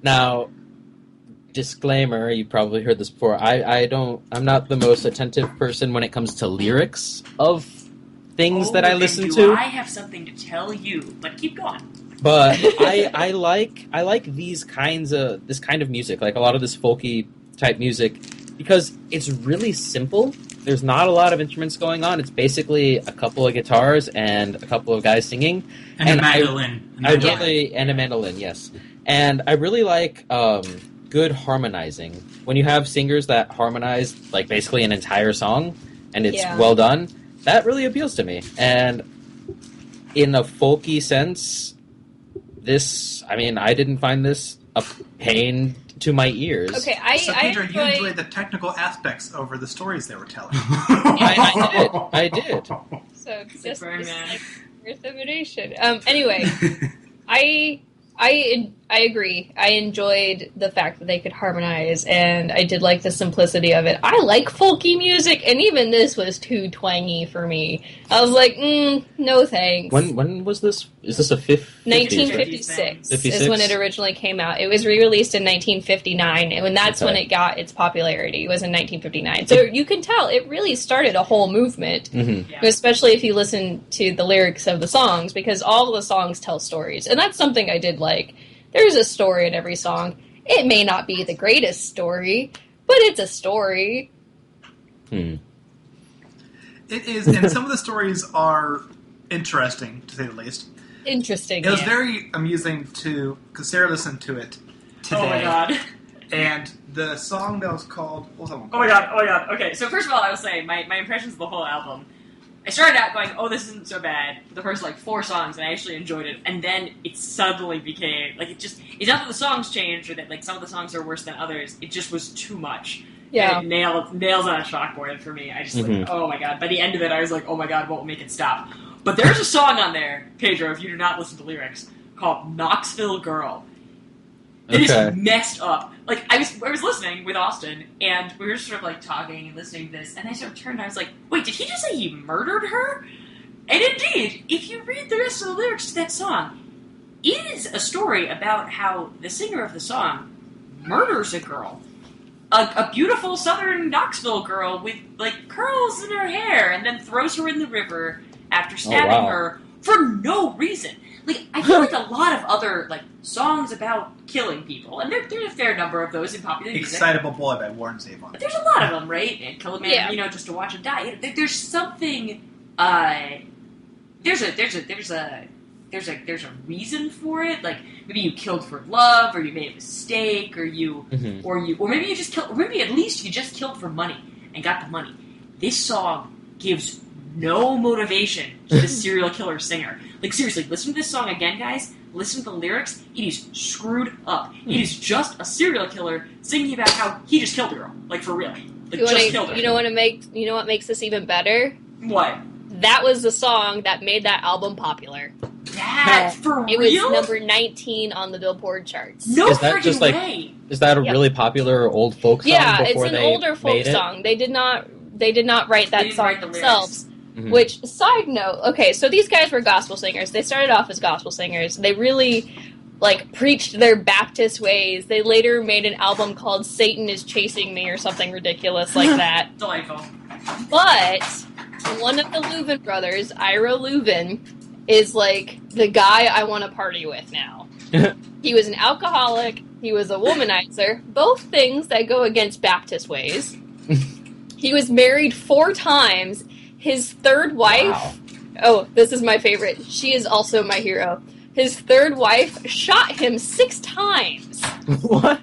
Now, disclaimer, you probably heard this before. I'm not the most attentive person when it comes to lyrics of things that I listen to. I have something to tell you, but keep going. But I like this kind of music, like a lot of this folky type music, because it's really simple. There's not a lot of instruments going on. It's basically a couple of guitars and a couple of guys singing. And a mandolin. And a mandolin, yes. And I really like good harmonizing. When you have singers that harmonize like basically an entire song and it's well done, that really appeals to me. And in a folky sense, I didn't find this a pain to my ears. Okay, So, I Peter, you enjoy. enjoyed the technical aspects over the stories they were telling. I did. So Sick just burn, this man. like rhythmination. Anyway, I agree. I enjoyed the fact that they could harmonize, and I did like the simplicity of it. I like folky music, and even this was too twangy for me. I was like, no thanks. When was this? Is this a 1956 is 56? when it originally came out. It was re-released in 1959, and that's when Okay. it got its popularity. It was in 1959. So you can tell it really started a whole movement, Mm-hmm. Yeah. especially if you listen to the lyrics of the songs, because all the songs tell stories. And that's something I did like. There's a story in every song. It may not be the greatest story, but it's a story. It is, and some of the stories are interesting, to say the least. Interesting. It was yeah. very amusing because Sarah listened to it today. Oh my god. And the song that was called... What was that one Oh my called? god. Okay, so first of all, I will say, my impressions of the whole album, I started out going, oh, this isn't so bad, the first, 4 songs, and I actually enjoyed it, and then it suddenly became, it's not that the songs changed, or that, some of the songs are worse than others, it just was too much. Yeah. And it nails on a chalkboard for me. I just, oh my god. By the end of it, I was like, oh my god, what will make it stop? But there's a song on there, Pedro, if you do not listen to lyrics, called Knoxville Girl. It is messed up. I was listening with Austin, and we were sort of talking and listening to this, and I sort of turned and I was like, wait, did he just say he murdered her? And indeed, if you read the rest of the lyrics to that song, it is a story about how the singer of the song murders a girl. A beautiful southern Knoxville girl with, curls in her hair, and then throws her in the river after stabbing her for no reason. I feel like a lot of other, songs about killing people, and there's a fair number of those in popular music. Excitable Boy by Warren Zevon. But there's a lot of them, right? And Kill a Man, just to watch him die. There's something, there's a reason for it. Maybe you killed for love, or you made a mistake, or or maybe you just killed, or maybe at least you just killed for money and got the money. This song gives no motivation to the serial killer singer. Seriously, listen to this song again, guys. Listen to the lyrics. It is screwed up. It is just a serial killer singing about how he just killed a girl. For real. Killed her. You know what makes this even better? What? That was the song that made that album popular. That for it real? was number 19 on the Billboard charts. No Is that just way. Is that a really popular old folk song? Yeah, it's before an they older folk made it? song. They did not write that song themselves. Mm-hmm. Which, side note, okay, so these guys were gospel singers. They started off as gospel singers. They really, preached their Baptist ways. They later made an album called Satan is Chasing Me or something ridiculous like that. Delightful. But one of the Louvin brothers, Ira Louvin, is, the guy I want to party with now. He was an alcoholic. He was a womanizer. Both things that go against Baptist ways. He was married 4 times. His third wife, oh, this is my favorite. She is also my hero. His third wife shot him 6 times. What?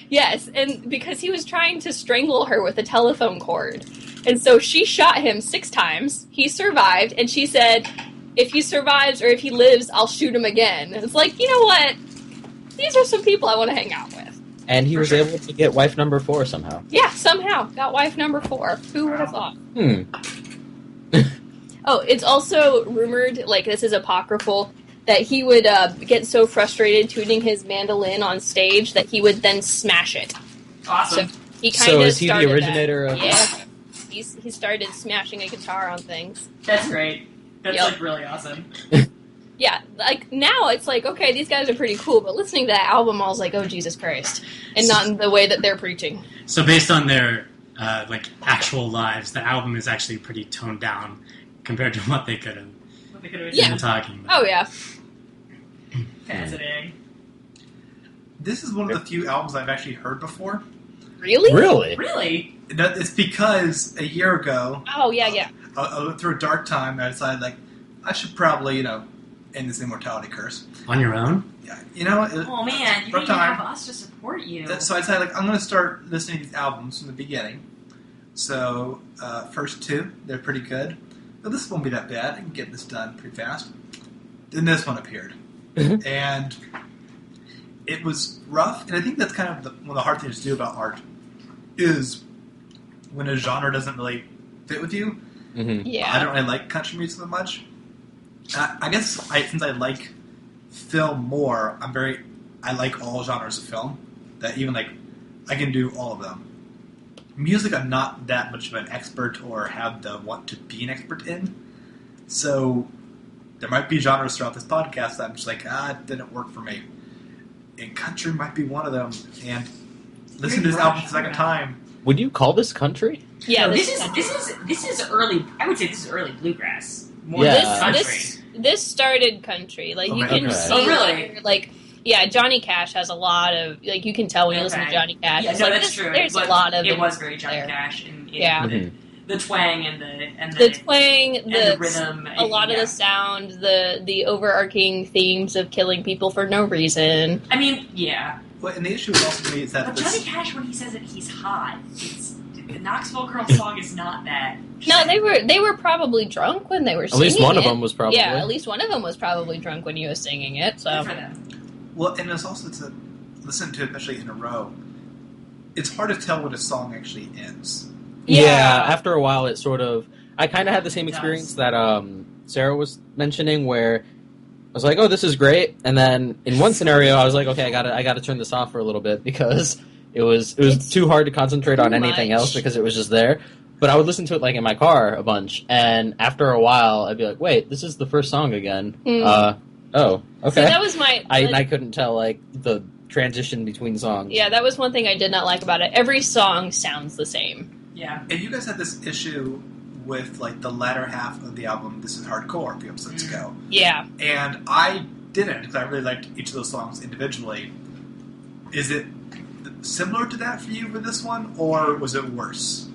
Yes, and because he was trying to strangle her with a telephone cord. And so she shot him 6 times. He survived, and she said, if he survives or if he lives, I'll shoot him again. And it's you know what? These are some people I want to hang out with. And he was able to get wife number 4 somehow. Yeah, somehow. Got wife number 4. Who would have thought? Oh, it's also rumored, this is apocryphal, that he would get so frustrated tuning his mandolin on stage that he would then smash it. Awesome. So he kind of is he the originator of... Yeah. He started smashing a guitar on things. That's great. That's, really awesome. Yeah, now it's okay, these guys are pretty cool, but listening to that album, I was like, oh, Jesus Christ. And not in the way that they're preaching. So based on their, actual lives, the album is actually pretty toned down compared to what they could have been talking about. Oh, yeah. Fascinating. This is one of the few albums I've actually heard before. Really? Really? It's because a year ago... Oh, yeah. I went through a dark time, and I decided, I should probably, end this immortality curse. On your own? Yeah, oh man, you didn't have us to support you. So I decided, I'm going to start listening to these albums from the beginning. So, first 2, they're pretty good. But this won't be that bad. I can get this done pretty fast. Then this one appeared. And it was rough, and I think that's kind of one of the hard things to do about art, is when a genre doesn't really fit with you. Mm-hmm. Yeah. I don't really like country music so much. I guess since I like film more, I like all genres of film. That even I can do all of them. Music, I'm not that much of an expert or have the want to be an expert in. So there might be genres throughout this podcast that I'm just it didn't work for me. And country might be one of them. And listen to this album the second time. Would you call this country? Yeah, no, this is early. I would say this is early bluegrass. More Yeah. than country. This started country. You can see. Oh, really? Yeah, Johnny Cash has a lot of you can tell when you listen to Johnny Cash. Yeah, it's no, that's true. There's a lot of it was very Johnny Cash. Yeah. Mm-hmm. the twang and The twang, and the rhythm, a lot of the sound, the overarching themes of killing people for no reason. I mean, yeah. Well, and the issue also to me is that But this... Johnny Cash, when he says that he's hot, the Knoxville Girl song is not that. No, they were probably drunk when they were singing it. At least one of them was probably. Yeah, at least one of them was probably drunk when he was singing it. So. Good for them. Well, and it's also to listen to it, especially in a row, it's hard to tell when a song actually ends. Yeah, Yeah. after a while, it sort of. I kind of had the same experience that Sarah was mentioning, where I was like, "Oh, this is great," and then in one scenario, I was like, "Okay, I gotta turn this off for a little bit," because it was It's too hard to concentrate on too anything much. else because it was just there. But I would listen to it like in my car a bunch, and after a while, I'd be like, "Wait, this is the first song again." Oh, So okay. that was my. I couldn't tell like the transition between songs. Yeah, that was one thing I did not like about it. Every song sounds the same. Yeah. And you guys had this issue with like the latter half of the album, This Is Hardcore, a few episodes ago. Yeah. And I didn't, because I really liked each of those songs individually. Is it similar to that for you for this one, or was it worse?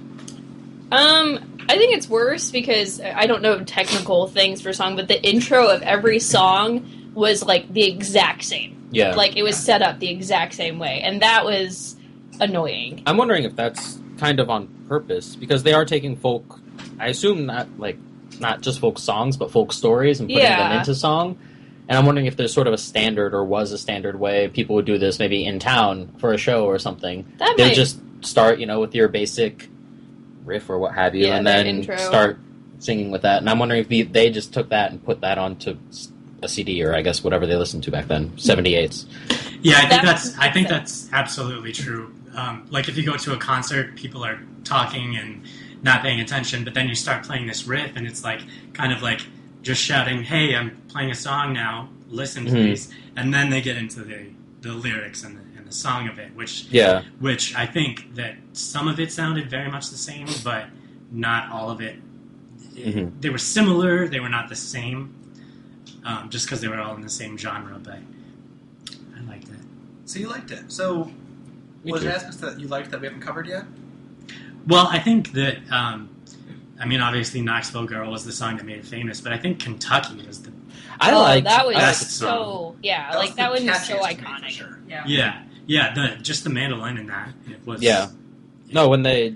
I think it's worse because I don't know technical things for song, but the intro of every song was like the exact same. Yeah. Like it was set up the exact same way, and that was annoying. I'm wondering if that's kind of on purpose because they are taking folk. I assume not just folk songs, but folk stories and putting them into song. And I'm wondering if there's sort of a standard or was a standard way people would do this, maybe in town for a show or something. That They might would just start, with your basic riff or what have you, Yeah, and their then intro. start singing with that. And I'm wondering if they just took that and put that onto a CD or I guess whatever they listened to back then, 78s. Yeah, I think That that's makes I think sense. that's absolutely true. Like if you go to a concert, people are talking and not paying attention, but then you start playing this riff, and it's like kind of like just shouting, "Hey, I'm playing a song now. Listen to Mhm. these," and then they get into the lyrics and the song of it, which I think that some of it sounded very much the same, but not all of it. Mhm. They were similar. They were not the same, just because they were all in the same genre. But I liked it. So you liked it. So Me was too. there aspects that you liked that we haven't covered yet? Well, I think that, obviously Knoxville Girl was the song that made it famous, but I think Kentucky was the... I liked that was Best so song. like that was one the was so catchiest to me, for iconic. sure. Yeah. just the mandolin in that. It was... Yeah. No, when they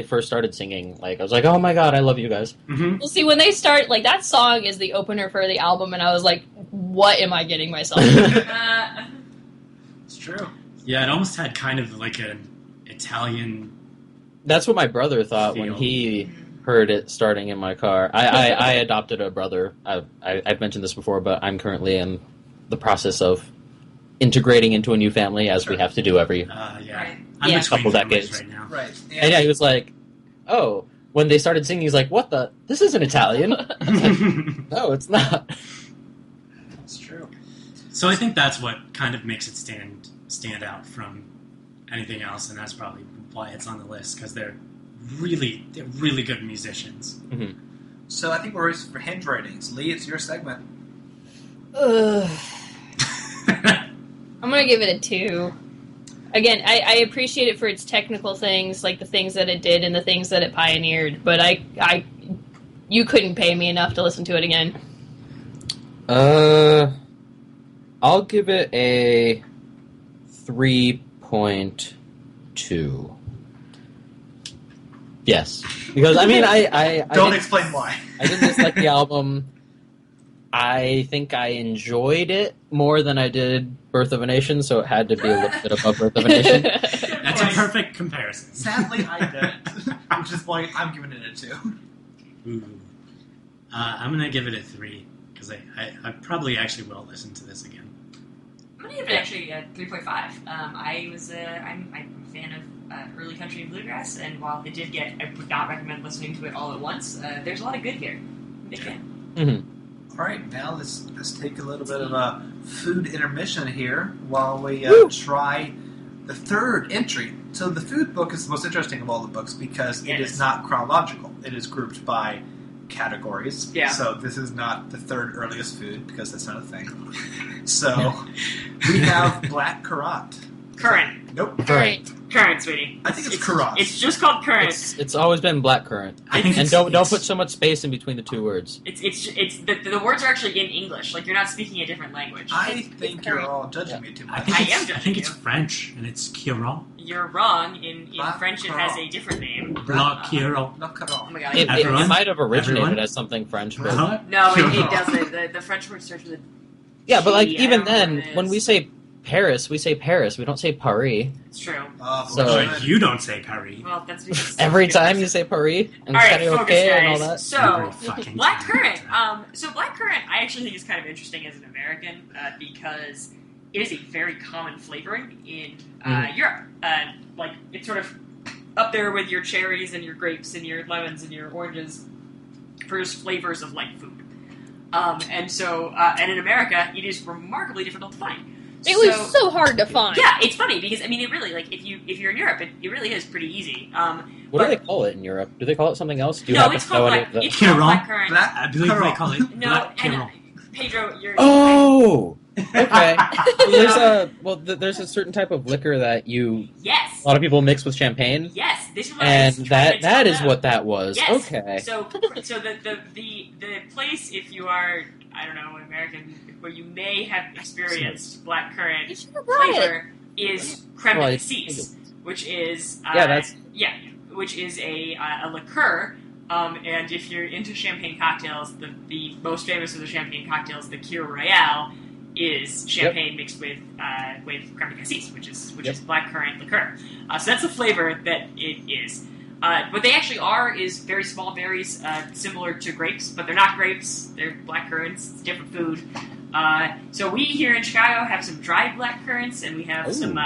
first started singing, like I was like, "Oh my god, I love you guys." Mm-hmm. Well, see, when they start, like that song is the opener for the album, and I was like, "What am I getting myself?" It's true. Yeah, it almost had kind of like an Italian... That's what my brother thought when Feel. he heard it starting in my car. I adopted a brother. I've mentioned this before, but I'm currently in the process of integrating into a new family, as we have to do every. yeah. Right. I'm Yeah. between Couple families decades. right now. Right. And yeah, he was like, "Oh." When they started singing, he's like, "What the? This isn't Italian." No, it's not. It's true. So I think that's what kind of makes it stand out from anything else, and that's probably why it's on the list, because they're really good musicians. So I think we're ready for hinge ratings. Lee, it's your segment. Ugh. I'm gonna give it a 2. Again, I appreciate it for its technical things, like the things that it did and the things that it pioneered. But you couldn't pay me enough to listen to it again. I'll give it a 3.2. Yes, because I Don't didn't- explain why. I didn't dislike the album. I think I enjoyed it more than I did Birth of a Nation, so it had to be a little bit above Birth of a Nation. That's a perfect comparison. Sadly, I didn't. Which is why I'm giving it a 2. Ooh. I'm gonna give it a 3 because I probably actually will listen to this again. I'm gonna give it actually a 3.5. I'm a fan of early country and bluegrass, and while it did I would not recommend listening to it all at once. There's a lot of good here. Big fan. All right, now let's take a little bit of a food intermission here while we try the third entry. So the food book is the most interesting of all the books because it is not chronological. It is grouped by categories. Yeah. So this is not the third earliest food because that's not a thing. So we have black currant. Current. Nope. All right. Current, sweetie. I think it's Kuras. It's just called current. It's always been blackcurrant. I think And don't put so much space in between the two words. It's the words are actually in English. Like you're not speaking a different language. I think you're all judging me too I much. think I it's, am I judging think it's you. French, and it's Kiro. You're wrong. In Black French, it has a different name. La Kiro. No, cut Oh off. my god. It Everyone? might have originated Everyone? as something French, but No, it Kiro. doesn't. The French word starts with a yeah, but like Gee, I even don't know then, what it when is. we say Paris, we say Paris. We don't say Paris. It's true. So- But you don't say Paris. Well, that's because Every time you say Paris and All right, karaoke focus, and all guys. that. Every So, fucking blackcurrant. time. So blackcurrant, I actually think is kind of interesting as an American because it is a very common flavoring in Europe. Like it's sort of up there with your cherries and your grapes and your lemons and your oranges for just flavors of like food. And in America, it is remarkably difficult to find. It was so hard to find. Yeah, it's funny because I mean, it really like if you're in Europe, it really is pretty easy. What do they call it in Europe? Do they call it something else? Do you No, happen it's to know called any of the- it's called Kiro? blackcurrant. I believe they call it No, Black and, Kiro. Pedro, you're. Oh, okay. There's a certain type of liquor that Yes. a lot of people mix with champagne, Yes. This is what I and was trying to that tell is them. what that was. Yes. Okay. So the place, if you are, I don't know, an American, where you may have experienced You blackcurrant should have brought it. flavor is creme Well, de it's- cassis, which is which is a liqueur. And if you're into champagne cocktails, the most famous of the champagne cocktails, the Kir Royale, is champagne mixed with creme de cassis, which is blackcurrant liqueur. So that's the flavor that it is. What they actually are is very small berries, similar to grapes, but they're not grapes. They're blackcurrants. It's different food. So we here in Chicago have some dried blackcurrants, and we have Ooh. some.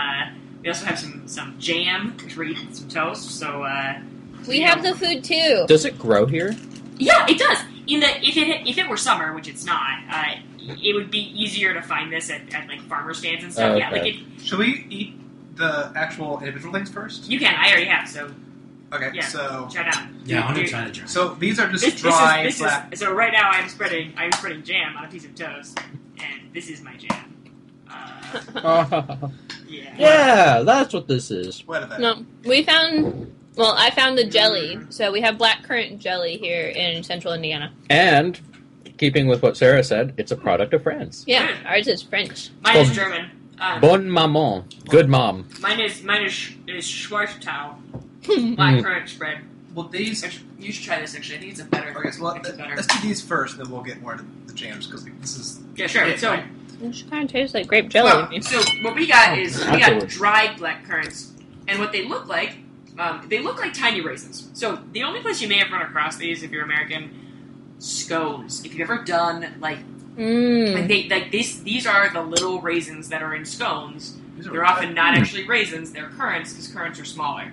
We also have some jam, which we're eating some toast. So We have the food too. Does it grow here? yeah, it does. If it were summer, which it's not, it would be easier to find this at like farmer stands and stuff. Oh, Yeah, like okay. Should we eat the actual individual things first? you can. I already have. So Okay, Yeah. so try it out. Yeah, I want to Dude, try the drink. so these are just This dry is black. so right now I'm spreading jam on a piece of toast, and this is my jam. Yeah. Yeah, that's what this is. What about No, we found. Well, I found the jelly. So we have blackcurrant jelly here in Central Indiana. And keeping with what Sarah said, it's a product of France. Yeah, ours is French. Mine is German. Bonne maman, good mom. Mine is Schwarztau, blackcurrant spread. Well, these. You should try this actually. I think it's a better. Okay, so it's a better. let's do these first, then we'll get more into the jams because this is. Yeah, sure. it, So. right? It kind of tastes like grape jelly. to me. So what we got is we got Absolutely. dried black currants, and what they look like tiny raisins. So the only place you may have run across these, if you're American, scones. If you've ever done like these are the little raisins that are in scones. These are They're often not actually raisins; they're currants because currants are smaller.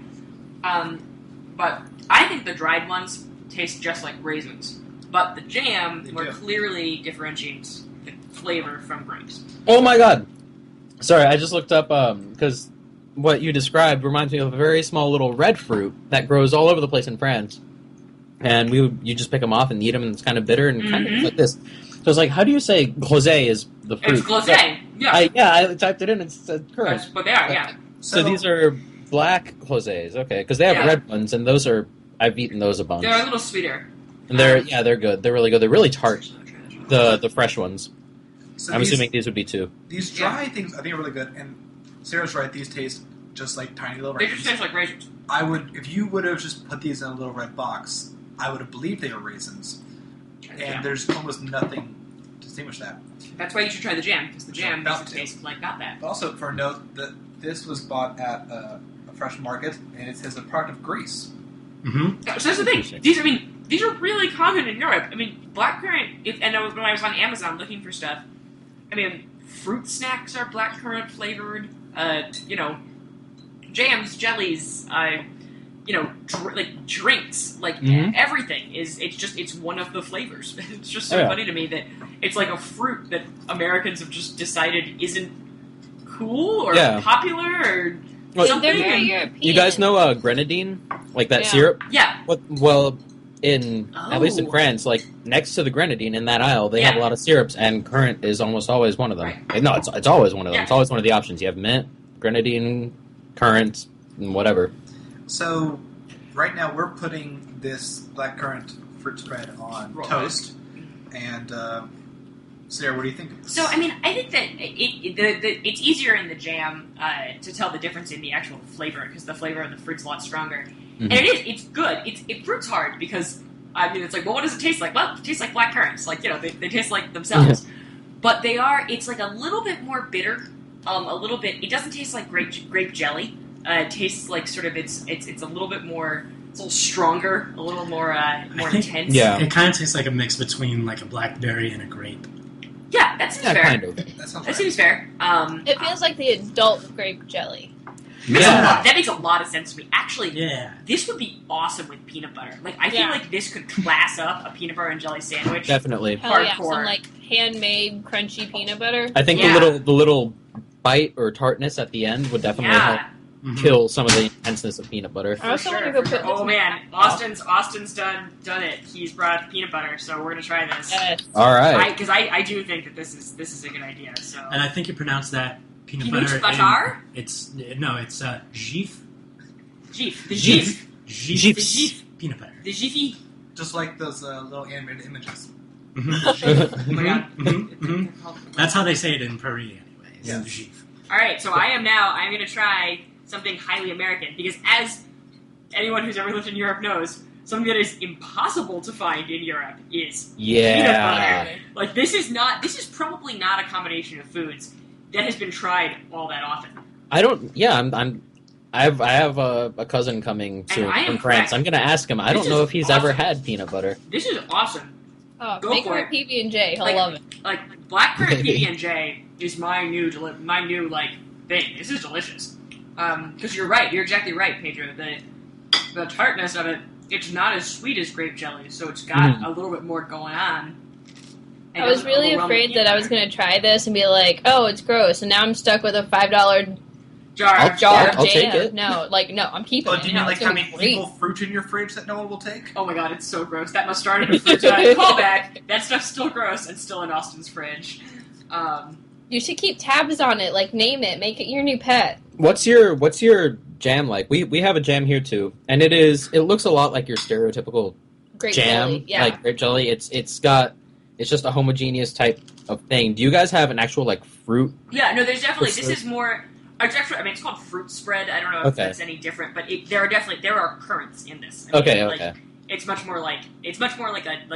But I think the dried ones taste just like raisins, but the jam They more do. clearly differentiates the flavor from grapes. Oh my god. Sorry, I just looked up because what you described reminds me of a very small little red fruit that grows all over the place in France. And you just pick them off and eat them, and it's kind of bitter and kind of Mhm. like this. So it's like, how do you say glacé is the fruit? It's glacé, yeah. I typed it in and it said currant. But they are, yeah. So these are black glacés, okay? Because they have Yeah. red ones, and those are I've eaten those a bunch, They're a little sweeter. and they're good. They're really good. They're really tart. The fresh ones. So I'm these, assuming these would be too. these dry things I think are really good, and Sarah's right. These taste just like tiny little They raisins. just taste like raisins. I would, if you would have just put these in a little red box, I would have believed they were raisins. And Yeah. there's almost nothing to distinguish that. That's why you should try the jam, because the jam About makes it to. taste like not that. But also, for a note, that this was bought at a fresh market, and it says a product of Greece. Mm-hmm. So that's the thing. These are really common in Europe. I mean, blackcurrant. When I was on Amazon looking for stuff, I mean, fruit snacks are blackcurrant flavored. Jams, jellies. Like drinks, like Mhm. everything is. It's one of the flavors. It's just so Oh, yeah. funny to me that it's like a fruit that Americans have just decided isn't cool or Yeah. popular or Well, They're something. very European. You guys know grenadine, like that Yeah. syrup? Yeah, Well, at least in Oh. France, like next to the grenadine in that aisle, they have a Yeah. lot of syrups, and currant is almost always one of them. Right. No, it's always one of them. Yeah. It's always one of the options. You have mint, grenadine, currant, and whatever. So, right now we're putting this blackcurrant fruit spread on toast. And, Sarah, what do you think of this? So, I mean, I think that it's easier in the jam to tell the difference in the actual flavor, because the flavor of the fruit's a lot stronger. Mm-hmm. And it's good. Fruit's hard, because, I mean, it's like, well, what does it taste like? Well, it tastes like black currants. Like, they taste like themselves. But it's like a little bit more bitter. A little bit, it doesn't taste like grape jelly. It tastes like sort of, it's a little bit more, it's a little stronger, a little more intense. Yeah. It kind of tastes like a mix between like a blackberry and a grape. Yeah, that seems fair. Kind of. That seems fair. It feels like the adult grape jelly. That makes a lot of sense to me. Actually, Yeah. this would be awesome with peanut butter. Like, I feel like this could class up a peanut butter and jelly sandwich. Definitely. Hell yeah, Hardcore. some like handmade crunchy peanut butter. I think Yeah. the little bite or tartness at the end would definitely help Mhm. kill some of the intenseness of peanut butter. I also want to go put this Oh in man, my mouth. Austin's done it. He's brought peanut butter, so we're gonna try this. Yes. All right. Because I do think that this is a good idea. So And I think you pronounce that peanut Peanut butter. butter? It's Gif. Gif, the Gif. Gif, Gif. the Gif, Peanut butter. the Jiffy. Just like those little animated images. Mhm. Oh my god. Mhm, mhm. That's how they say it in Paris, anyways. Yeah. Gif. All right, so I'm going to try something highly American, because as anyone who's ever lived in Europe knows, something that is impossible to find in Europe is Yeah. peanut butter. Like, this is probably not a combination of foods that has been tried all that often. I don't. Yeah, I have a cousin coming soon I am from France. correct. I'm gonna ask him. I This don't know is if he's ever awesome. had peanut butter. This is awesome. Oh, Go make for her it. a PB&J. He'll Like- love it. Like, blackcurrant PB&J is my new like thing. This is delicious. Because you're right. You're exactly right, Pedro. The tartness of it, it's not as sweet as grape jelly, so it's got a little bit more going on. And I was doesn't really overwhelm the afraid peanut that I was butter. going to try this and be like, oh, it's gross. And now I'm stuck with a $5 jar. jar of I'll jam. take it. No, I'm keeping Oh, it. do you No, mean like it's gonna having be great. evil fruit in your fridge that no one will take? Oh my god, it's so gross. That must start at a fruit callback. That stuff's still gross and still in Austin's fridge. You should keep tabs on it. Like, name it. Make it your new pet. What's your jam like? We have a jam here too, and it looks a lot like your stereotypical Great jam, jelly. Yeah. like grape jelly. It's just a homogeneous type of thing. Do you guys have an actual like fruit? Yeah, no, there's definitely. This Sure. is more. It's actually, I mean, it's called fruit spread. I don't know if Okay. that's any different, but there are currants in this. I mean, Okay, like, okay, It's much more like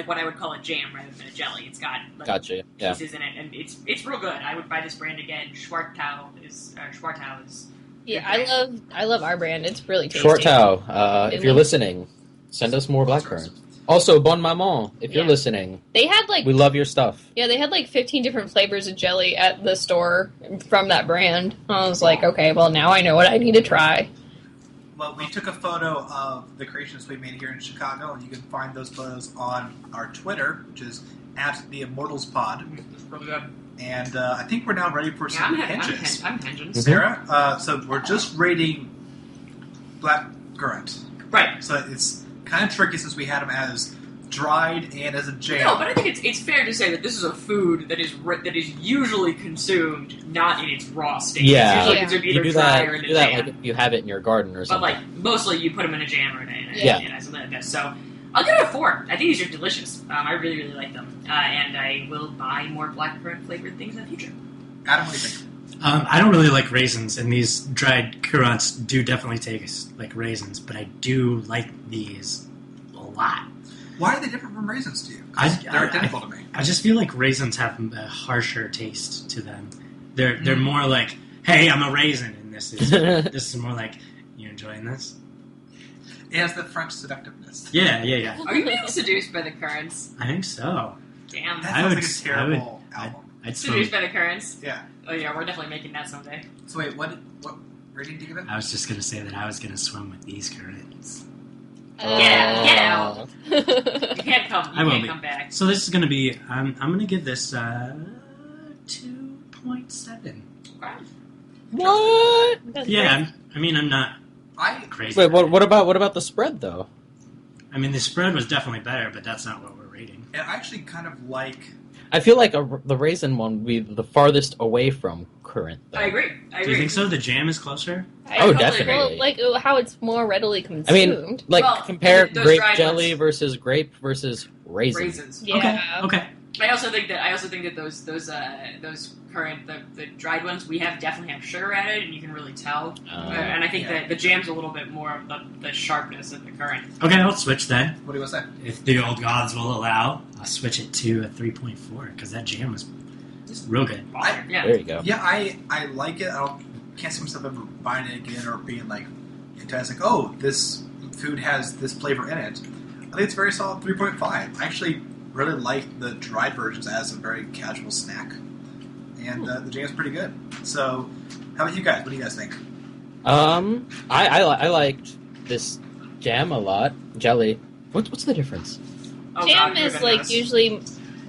what I would call a jam rather than a jelly. It's got like, gotcha. Yeah, pieces in it, and it's real good. I would buy this brand again. Schwartau is. Yeah, I love our brand. It's really tasty. Short Tao. If you're listening, send us more blackcurrant. Also, Bon Maman, if you're Yeah. listening, They had like we love your stuff. they had like 15 different flavors of jelly at the store from that brand. I was like, okay, well now I know what I need to try. Well, we took a photo of the creations we made here in Chicago, and you can find those photos on our Twitter, which is @TheImmortalsPod. It's really good. And I think we're now ready for Yeah, some I'm hinges. hinging. Sarah, so we're just rating blackcurrant. Right. So it's kind of tricky since we had them as dried and as a jam. No, but I think it's fair to say that this is a food that is usually consumed not in its raw state. Yeah. It's usually Yeah. consumed You either do dry that. or You in a do that jam. like if you have it in your garden or But something. like mostly you put them in a jam or in Yeah. something like this. So I'll give it a 4. I think these are delicious. I really really like them, and I will buy more blackcurrant flavored things in the future. Adam, what do you think? I don't really like raisins, and these dried currants do definitely taste like raisins, but I do like these a lot. Why are they different from raisins to you? 'Cause they're identical to me. I just feel like raisins have a harsher taste to them. They're more like, hey, I'm a raisin, and this is more like, you enjoying this? It has the French seductiveness. Yeah. Are you being seduced by the currants? I think so. Damn, That I sounds would- like a terrible album. I'd swim. seduced by the currants. Yeah. Oh yeah, we're definitely making that someday. So wait, what rating do you give it? I was just gonna say that I was gonna swim with these currants. Get out. You can't come. I You will can't be. come back. So this is gonna be. I'm gonna give this 2.7. Wow. What? That's Yeah, I mean I'm not I crazy. Wait, what about the spread though? I mean the spread was definitely better, but that's not what we're rating. I actually kind of like I feel like the raisin one would be the farthest away from current. Though. I agree. Do you think so? The jam is closer? Oh, totally definitely. Well, like how it's more readily consumed. I mean, like Well, compare those grape dried jelly ones. versus grape versus raisin. Raisins. yeah. Okay. I also think that those current the dried ones we definitely have sugar added, and you can really tell. And I think that the jam's a little bit more of the sharpness of the current. Okay, I'll switch then. What do you want to say? If the old gods will allow, I'll switch it to a 3.4 because that jam was real good. Yeah. There you go. Yeah, I like it. Can't see myself ever buying it again or being like into it. It's like, oh, this food has this flavor in it. I think it's a very solid 3.5. I actually really like the dried versions as a very casual snack, and the jam's pretty good. So, how about you guys? What do you guys think? I liked this jam a lot. Jelly. What's the difference? Oh, Jam God, you're is gonna like notice. usually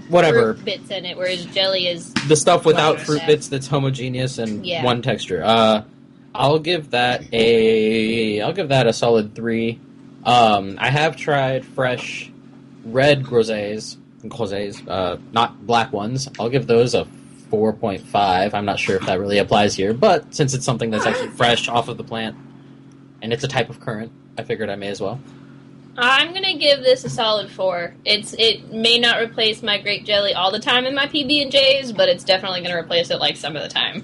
Whatever. fruit bits in it, whereas jelly is The stuff without Right. fruit bits that's homogeneous and Yeah. one texture. I'll give that a solid 3. I have tried fresh red grosses, not black ones. I'll give those a 4.5. I'm not sure if that really applies here, but since it's something that's actually fresh off of the plant and it's a type of currant, I figured I may as well. I'm gonna give this a solid 4. It may not replace my grape jelly all the time in my PB and J's, but it's definitely gonna replace it like some of the time.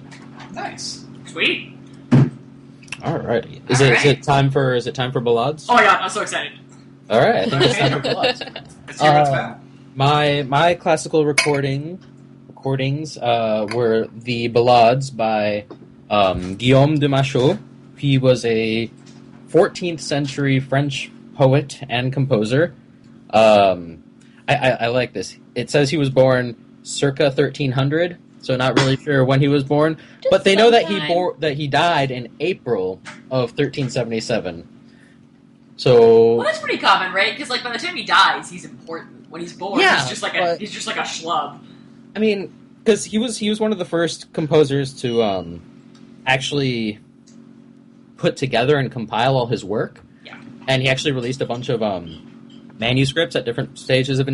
Nice. Sweet. Alrighty. All Is right. it time for ballades? Oh my God, I'm so excited. All right, I think it's time for ballades. Let's hear what's about. My classical recordings were the ballades by Guillaume de Machaut. He was a 14th century French poet and composer. I like this. It says he was born circa 1300, so not really sure when he was born, but they know that he died in April of 1377. So Well, that's pretty common, right? Because like by the time he dies, he's important. When he's born, Yeah, he's just like but- a schlub. I mean, because he was one of the first composers to actually put together and compile all his work. Yeah. And he actually released a bunch of manuscripts at different stages of in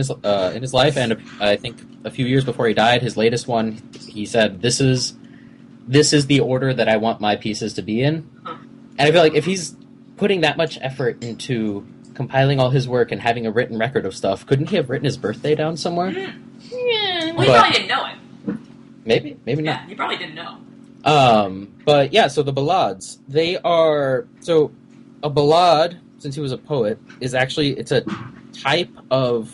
his life. And I think a few years before he died, his latest one, he said, "This is the order that I want my pieces to be in." Huh. And I feel like if he's putting that much effort into compiling all his work and having a written record of stuff, couldn't he have written his birthday down somewhere? Yeah. Well, he But- probably didn't know it. Maybe not. Yeah, he probably didn't know. But yeah, so the ballades, so a ballade, since he was a poet, is actually, it's a type of,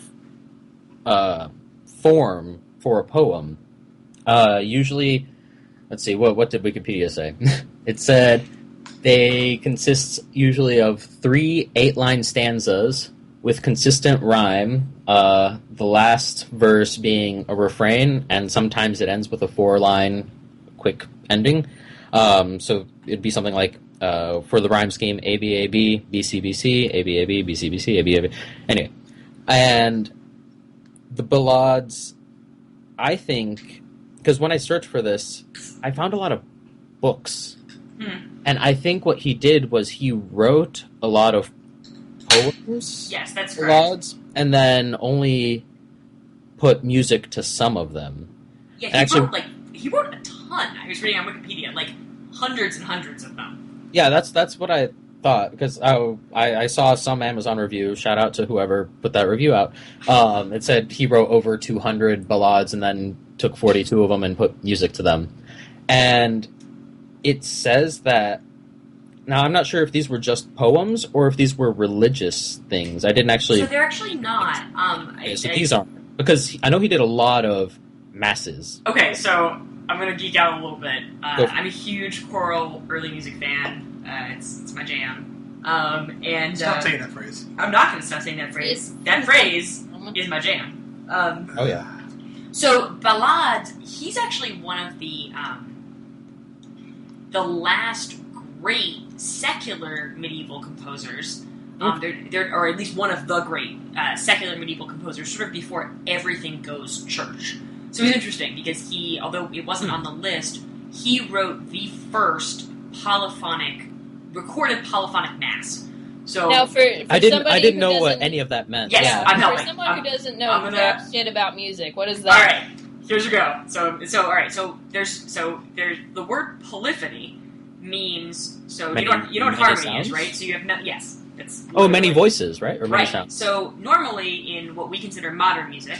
form for a poem. Usually, let's see, what did Wikipedia say? It said they consist usually of 3 8-line stanzas with consistent rhyme, the last verse being a refrain, and sometimes it ends with a 4-line quick ending. So it'd be something like, for the rhyme scheme, ABAB, BCBC, ABAB, BCBC, ABAB. Anyway, and the ballades, I think, because when I searched for this, I found a lot of books. And I think what he did was he wrote a lot of poems, Yes, that's correct. ballades, and then only put music to some of them. Yeah, Actually- he wrote a ton. I was reading on Wikipedia, like hundreds and hundreds of them. Yeah, that's what I thought, because I saw some Amazon review, shout out to whoever put that review out, it said he wrote over 200 ballades and then took 42 of them and put music to them. And it says that, now I'm not sure if these were just poems or if these were religious things. I didn't actually... So they're actually not. Okay, so these aren't, because I know he did a lot of masses. Okay, so I'm gonna geek out a little bit. Go for it. I'm a huge choral early music fan. It's my jam. And Stop saying that phrase. I'm not gonna stop saying that phrase. That phrase is my jam. Oh yeah. So Ballade, he's actually one of the last great secular medieval composers. There, or at least one of the great secular medieval composers, sort of before everything goes church. So it's interesting because he, although it wasn't on the list, he wrote the first recorded polyphonic mass, So Now, for I didn't somebody who know what doesn't- any of that meant. Yes, yeah. I'm For helping. someone who doesn't know I'm gonna- jack shit about music, what is all that? right, here's you go. So all right. So there's the word polyphony means Many- you know what many harmony sounds? is, right? So you have yes. That's Oh, many literally- voices, right? Or many Right. sounds. So normally in what we consider modern music,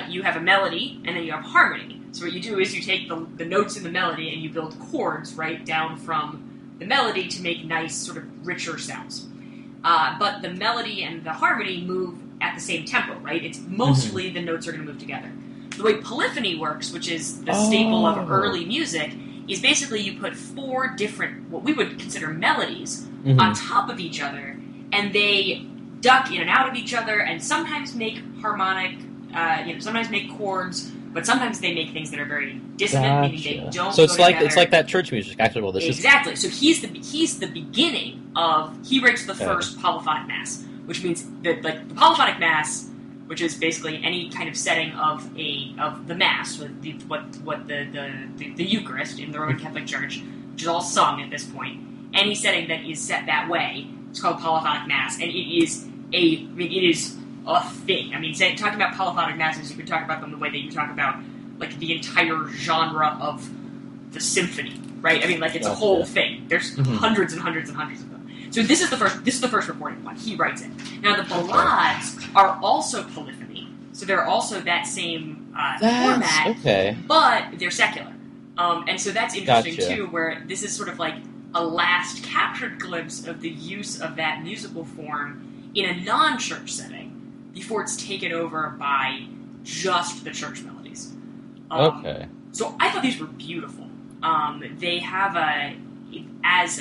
you have a melody and then you have harmony. So what you do is you take the notes in the melody and you build chords right down from the melody to make nice sort of richer sounds. But the melody and the harmony move at the same tempo, right? It's mostly the notes are going to move together. The way polyphony works, which is the staple of early music, is basically you put 4 different, what we would consider melodies, Mhm. on top of each other, and they duck in and out of each other, and sometimes make harmonic, sometimes make chords, but sometimes they make things that are very dissonant, meaning they Gotcha. don't. So it's go like together. that church music. Actually, well, this is Exactly. So he's the beginning of he writes the Okay. first polyphonic mass, which means that like the polyphonic mass, which is basically any kind of setting of the mass, or the Eucharist in the Roman Catholic Church, which is all sung at this point. Any setting that is set that way, it's called polyphonic mass, and it is a thing. I mean, talking about polyphonic masses, you could talk about them the way that you talk about like the entire genre of the symphony, right? I mean, like it's a whole thing. There's hundreds and hundreds and hundreds of them. So this is the first recorded one. He writes it. Now the ballades are also polyphony, so they're also that same format, okay. but they're secular. And so that's interesting Gotcha. too, where this is sort of like a last captured glimpse of the use of that musical form in a non-church setting before it's taken over by just the church melodies. Okay. So I thought these were beautiful. They have as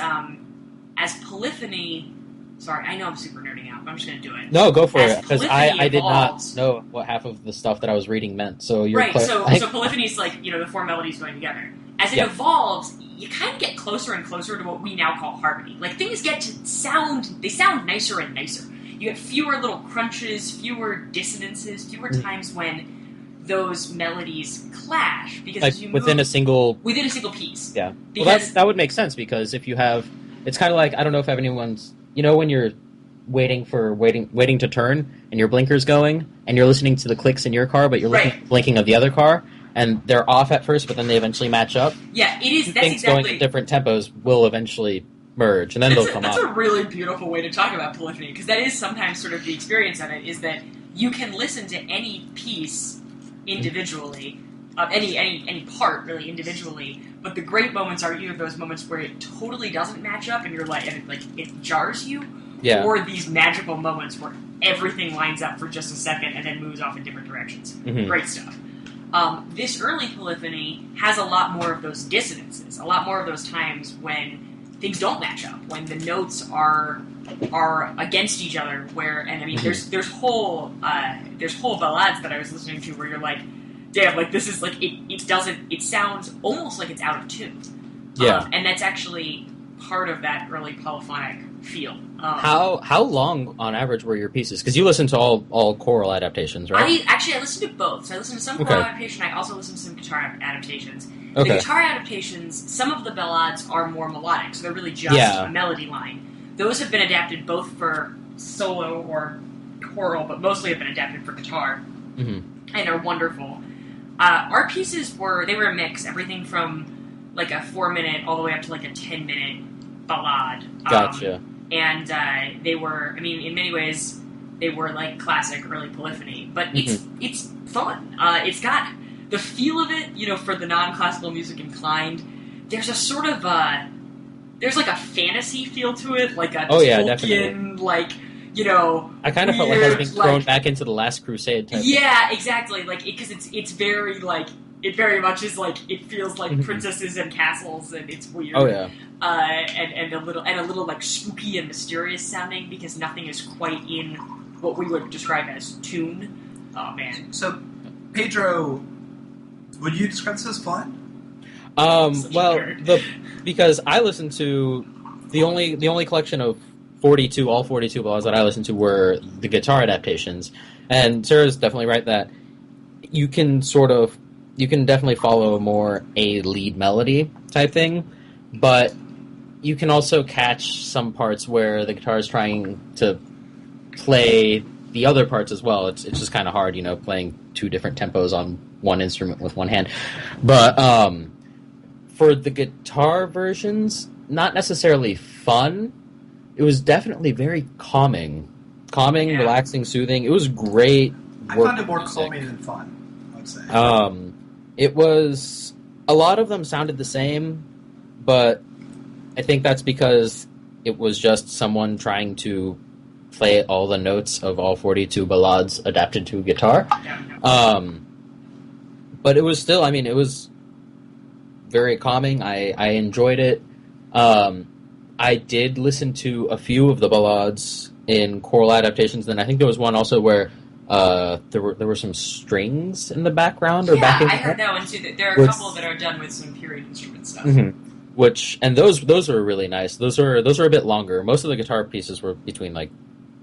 polyphony. Sorry, I know I'm super nerding out, but I'm just going to do it. No, go for As it, because polyphony I did not evolves- know what half of the stuff that I was reading meant. So you're Right, so polyphony is like, the 4 melodies going together. As it Yeah. evolves, you kind of get closer and closer to what we now call harmony. Like, things get to sound nicer and nicer. You get fewer little crunches, fewer dissonances, fewer times when those melodies clash. Because like as you within move, a single. within a single piece. Yeah. Well, Because that would make sense, because if you have, it's kind of like, I don't know if anyone's, when you're waiting to turn and your blinker's going and you're listening to the clicks in your car, but you're listening to the blinking of the other car, and they're off at first, but then they eventually match up. yeah, it is. That's Things going exactly. at different tempos will eventually merge, and then they'll come That's up. a really beautiful way to talk about polyphony, because that is sometimes sort of the experience of it, is that you can listen to any piece individually, any part really individually, but the great moments are either those moments where it totally doesn't match up and you're like, it jars you, Yeah. or these magical moments where everything lines up for just a second and then moves off in different directions. Mhm. Great stuff. This early polyphony has a lot more of those dissonances, a lot more of those times when things don't match up, when the notes are against each other. There's whole ballades that I was listening to where you're like, damn, like this is like it sounds almost like it's out of tune. Yeah. And that's actually part of that early polyphonic feel. How long on average were your pieces? Because you listen to all choral adaptations, right? I listened to both. So I listened to some choral adaptation. I also listened to some guitar adaptations. The Okay. guitar adaptations, some of the ballades are more melodic, so they're really just a melody line. Wose have been adapted both for solo or choral, but mostly have been adapted for guitar, and are wonderful. Our pieces were a mix, everything from like a 4-minute all the way up to like a 10-minute ballade. Gotcha. And they were, in many ways, they were like classic early polyphony. But it's fun. It's got the feel of it, for the non-classical music inclined. There's a sort of there's like a fantasy feel to it, like a Tolkien, definitely. like, I kind of felt like I was being thrown back into the Last Crusade type. Yeah, exactly. Like, because it's very like. It very much is like, it feels like princesses and castles, and it's weird. Oh yeah. And a little like spooky and mysterious sounding, because nothing is quite in what we would describe as tune. Oh man. So, Pedro, would you describe this as fun? Because I listened to the only collection of 42 ballads that I listened to were the guitar adaptations, and Sarah's definitely right that you can definitely follow more a lead melody type thing, but you can also catch some parts where the guitar is trying to play the other parts as well. It's just kind of hard, playing two different tempos on one instrument with one hand. But for the guitar versions, not necessarily fun. It was definitely very calming, relaxing, soothing. It was great. I found it more calming than fun, I would say. It was, a lot of them sounded the same, but I think that's because it was just someone trying to play all the notes of all 42 ballades adapted to guitar. But it was still, it was very calming. I enjoyed it. I did listen to a few of the ballades in choral adaptations, and I think there was one also where there were some strings in the background or backing. I heard that one too. There are a couple that are done with some period instrument stuff. Mm-hmm. And those are really nice. Those are a bit longer. Most of the guitar pieces were between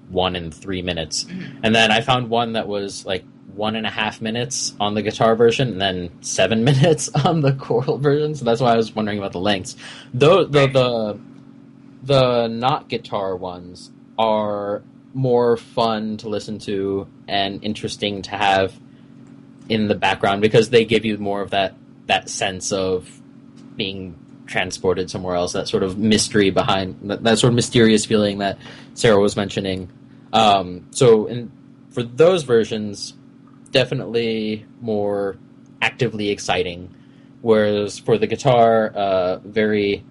1 and 3 minutes, and then I found one that was 1.5 minutes on the guitar version, and then 7 minutes on the choral version. So that's why I was wondering about the lengths. The not guitar ones are more fun to listen to and interesting to have in the background because they give you more of that sense of being transported somewhere else, that sort of mystery behind that sort of mysterious feeling that Sarah was mentioning. For those versions, definitely more actively exciting, whereas for the guitar, very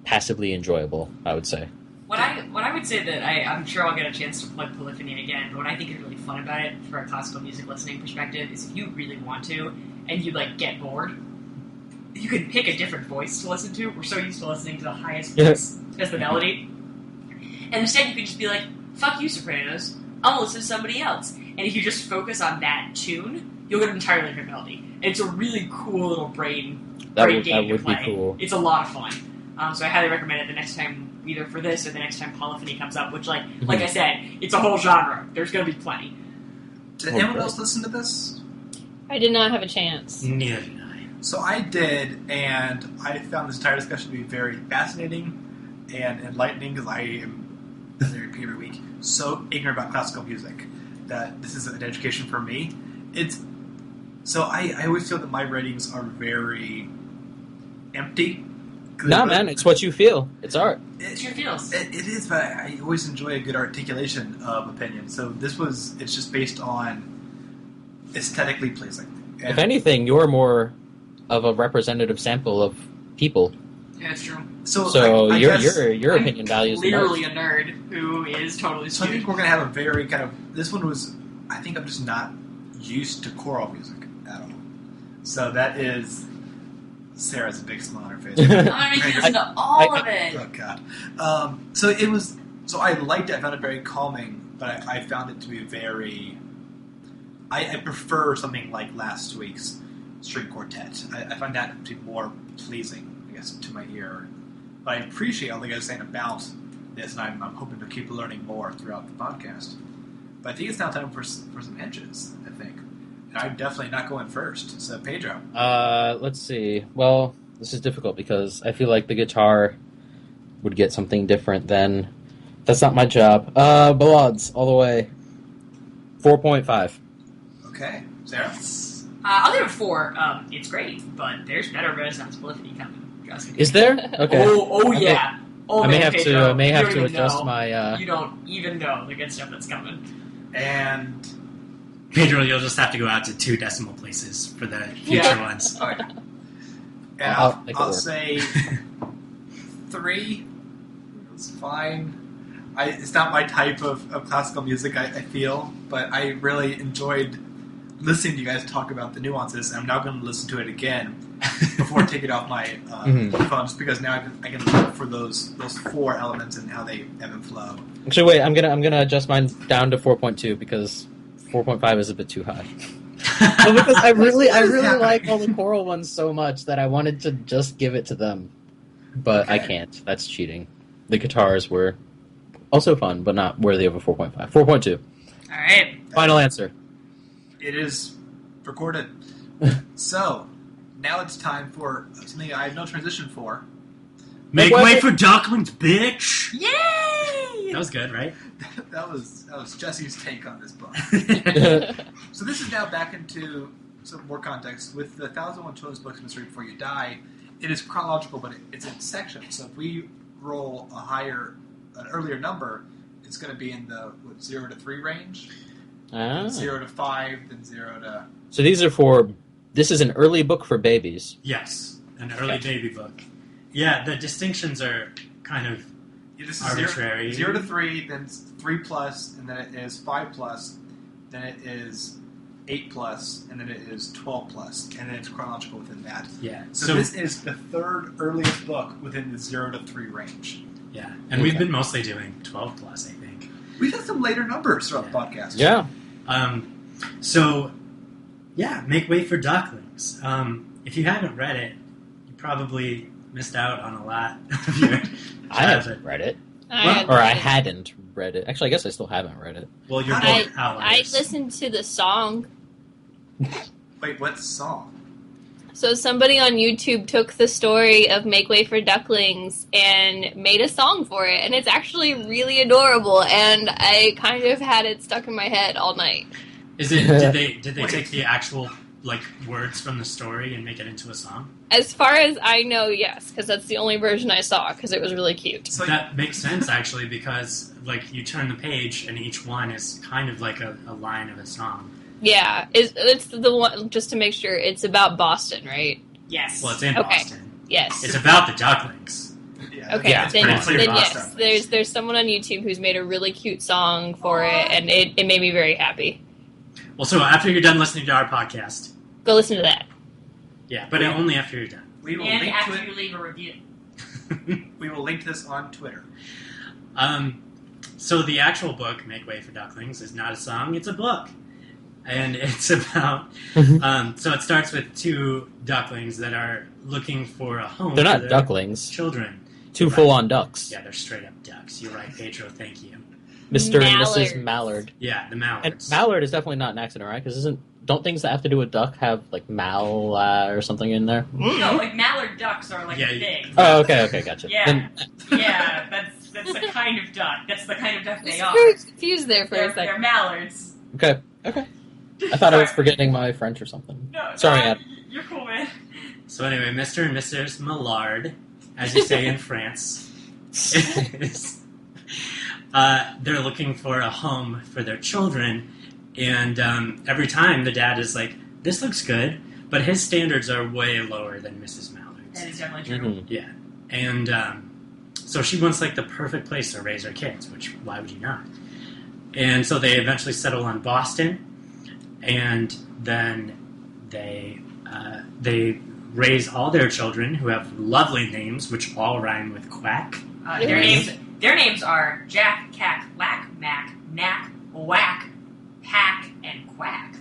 passively enjoyable, I would say. What I would say that I'm sure I'll get a chance to plug Polyphony again, but what I think is really fun about it for a classical music listening perspective is if you really want to, and you get bored, you can pick a different voice to listen to. We're so used to listening to the highest voice as the melody. And instead you can just be like, fuck you, sopranos, I'll listen to somebody else. And if you just focus on that tune, you'll get an entirely different melody. And it's a really cool little brain game to play. Be cool. It's a lot of fun. So I highly recommend it the next time, either for this or the next time Polyphony comes up, which, like I said, it's a whole genre. There's going to be plenty. Did anyone else listen to this? I did not have a chance. Neither did I. So I did, and I found this entire discussion to be very fascinating and enlightening because I am, as I repeat every week, so ignorant about classical music that this is an education for me. I always feel that my ratings are very empty. No, man, it's what you feel. It's art. It's your feels. It is, but I always enjoy a good articulation of opinion. So it's just based on aesthetically pleasing. And if anything, you're more of a representative sample of people. Yeah, it's true. So your opinion values the most. Clearly a nerd who is totally So I skewed. think we're going to have a very kind of... This one was... I think I'm just not used to choral music at all. So that is... Sarah's a big smile on her face. I'm going to make you listen to all of it. Oh, God. So it was... So I liked it. I found it very calming, but I found it to be very... I prefer something like last week's string quartet. I find that to be more pleasing, I guess, to my ear. But I appreciate all the guys saying about this, and I'm hoping to keep learning more throughout the podcast. But I think it's now time for some edges, I think. And I'm definitely not going first. So, Pedro. Let's see. Well, this is difficult because I feel like the guitar would get something different then. That's not my job. Ballades, all the way. 4.5. Okay. Sarah? I'll give it 4. It's great, but there's better Renaissance Polyphony coming. Trust me. Is there? Okay. Oh yeah. I may have to adjust know. my. You don't even know the good stuff that's coming. And... Pedro, you'll just have to go out to 2 decimal places for the future ones. Oh, yeah. And I'll say 3. It's fine. It's not my type of classical music, I feel, but I really enjoyed listening to you guys talk about the nuances, and I'm now going to listen to it again before I take it off my phone, just because now I can look for those 4 elements and how they ebb and flow. Actually, wait, I'm gonna adjust mine down to 4.2 because 4.5 is a bit too high. Well, because I really like all the choral ones so much that I wanted to just give it to them, but I can't. That's cheating. The guitars were also fun, but not worthy of a 4.5. 4.2. All right. Final answer. It is recorded. So, now it's time for something I have no transition for. Make way for ducklings, bitch! Yay! That was good, right? That was Jesse's take on this book. So this is now back into some more context. With the 1001 Children's Books Mystery Before You Die, it is chronological, but it's in sections. So if we roll an earlier number, it's going to be in the 0 to 3 range. 0 to 5, then 0 to... So this is an early book for babies. Yes, an early baby book. Yeah, the distinctions are kind of This is arbitrary. 0 to 3, then 3 plus, and then it is 5 plus, then it is 8 plus, and then it is 12 plus, and then it's chronological within that. Yeah. So this is the third earliest book within the 0 to 3 range. Yeah, and we've been mostly doing 12 plus, I think. We've had some later numbers throughout the podcast. Yeah. So, yeah, Make Way for Ducklings. If you haven't read it, you probably missed out on a lot of your I haven't read it. I hadn't read it. Actually, I guess I still haven't read it. Well, your book I Outliers. listened to the song. Wait, what song? So somebody on YouTube took the story of Make Way for Ducklings and made a song for it, and it's actually really adorable, and I kind of had it stuck in my head all night. Is it? Did they take the actual words from the story and make it into a song? As far as I know, yes, because that's the only version I saw, because it was really cute. So That makes sense actually, because you turn the page and each one is kind of like a line of a song. Yeah, it's the one, just to make sure, it's about Boston, right? Yes. Well, it's in Okay. Boston. Yes. It's about the ducklings. yeah, Okay, Yeah, it's then, pretty clear then Boston. yes, there's someone on YouTube who's made a really cute song for it, and it made me very happy. Well, so after you're done listening to our podcast, Go listen to that. yeah, but only after you're done. We will And link after to you it. leave a review. We will link this on Twitter. So the actual book, Make Way for Ducklings, is not a song, it's a book. And it's about, so it starts with two ducklings that are looking for a home They're for not their ducklings. children. Two full-on ducks. Yeah, they're straight up ducks. You're right, Pedro, thank you. Mr. and Mallards. Mrs. Mallard. Yeah, the And mallards. mallard is definitely not an accident, right? Because don't things that have to do with duck have mal or something in there? No, mallard ducks are Yeah, a thing. Oh, okay, gotcha. Yeah. Then, Yeah, that's the kind of duck. That's the kind of duck I they was are. very confused there for a They're second. mallards. okay. I thought I was forgetting my French or something. No, Sorry, Ed. you're cool, man. So anyway, Mr. and Mrs. Mallard, as you say in France, is, they're looking for a home for their children, and every time the dad is like, "This looks good," but his standards are way lower than Mrs. Mallard's. That is definitely true. Mhm. Yeah, and so she wants the perfect place to raise her kids, which why would you not? And so they eventually settle on Boston, and then they raise all their children who have lovely names, which all rhyme with quack. Their names are Jack, Cack, Lack, Mac, Knack, Whack, Pack, and Quack.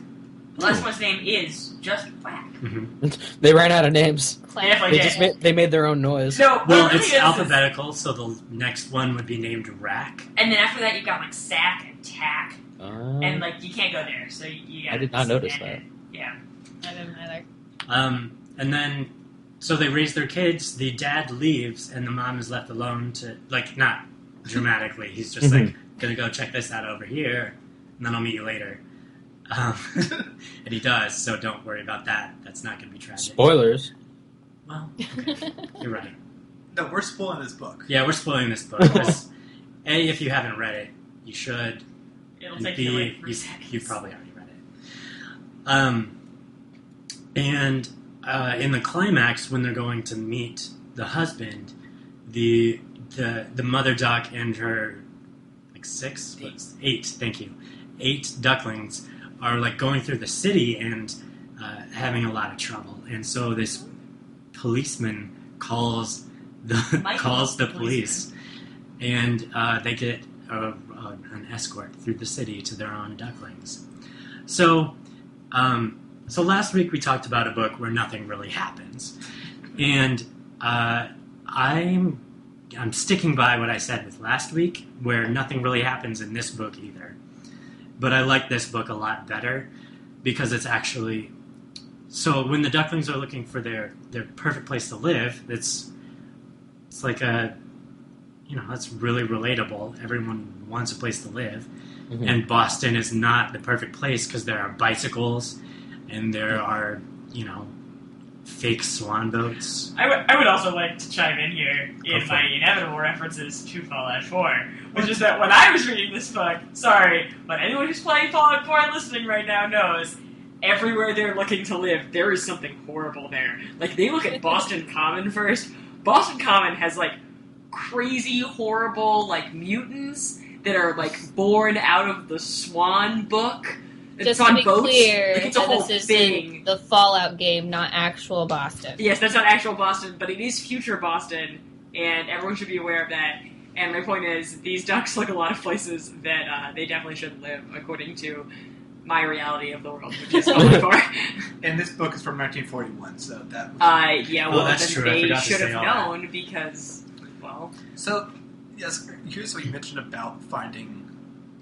The last one's name is just Quack. Mm-hmm. They ran out of names. They definitely did. They made their own noise. No, Well, what it it's really is- alphabetical, so the next one would be named Rack. And then after that, you got Sack and Tack, and you can't go there. So you got. I did not notice that. Yeah. I didn't either. And then, so they raise their kids, the dad leaves, and the mom is left alone to, not dramatically, he's just gonna go check this out over here, and then I'll meet you later. And he does, so don't worry about that. That's not gonna be tragic. Spoilers. Well, okay. You're right. No, we're spoiling this book. Yeah, we're spoiling this book. 'Cause, A, if you haven't read it, you should. It'll And take B, you like 3 seconds. you've probably already read it. And in the climax, when they're going to meet the husband, the mother duck and her eight, thank you, 8 ducklings are going through the city and having a lot of trouble, and so this policeman calls the police, and they get an escort through the city to their own ducklings. So last week we talked about a book where nothing really happens, and I'm sticking by what I said with last week, where nothing really happens in this book either. But I like this book a lot better because it's actually so when the ducklings are looking for their perfect place to live, it's it's like a, it's really relatable. Everyone wants a place to live, and Boston is not the perfect place because there are bicycles, and there are fake swan boats. I would also like to chime in here in my inevitable references to Fallout 4, which is that when I was reading this book, sorry, but anyone who's playing Fallout 4 and listening right now knows, everywhere they're looking to live, there is something horrible there. Like, they look at Boston Common first. Boston Common has, like, crazy, horrible, like, mutants that are, like, born out of the Swan book. It's Just on to be boats. clear, Like, it's a whole this is thing. in the Fallout game, not actual Boston. Yes, that's not actual Boston, but it is future Boston, and everyone should be aware of that. And my point is, these ducks look a lot of places that they definitely shouldn't live, according to my reality of the world, which is Fallout 4. And this book is from 1941, so that was... Yeah, well, that's then true. I they forgot to should say have all that. known, because, well... So, yes, here's what you mentioned about finding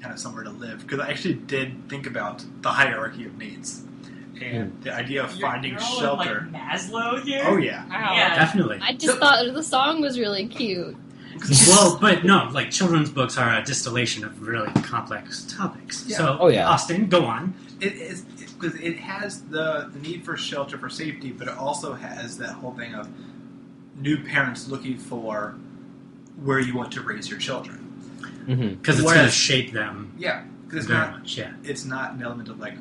kind of somewhere to live, because I actually did think about the hierarchy of needs and the idea of finding you're all shelter. in, like, Maslow here? Oh yeah, Wow. Yeah. Definitely. I just thought the song was really cute. Well, but no, like children's books are a distillation of really complex topics. Yeah. So, Oh, yeah. Austin, go on. it is because it has the need for shelter for safety, but it also has that whole thing of new parents looking for where you want to raise your children. Because it's going to Whereas- shape them Yeah, because it's very not much, yeah. it's not an element of like,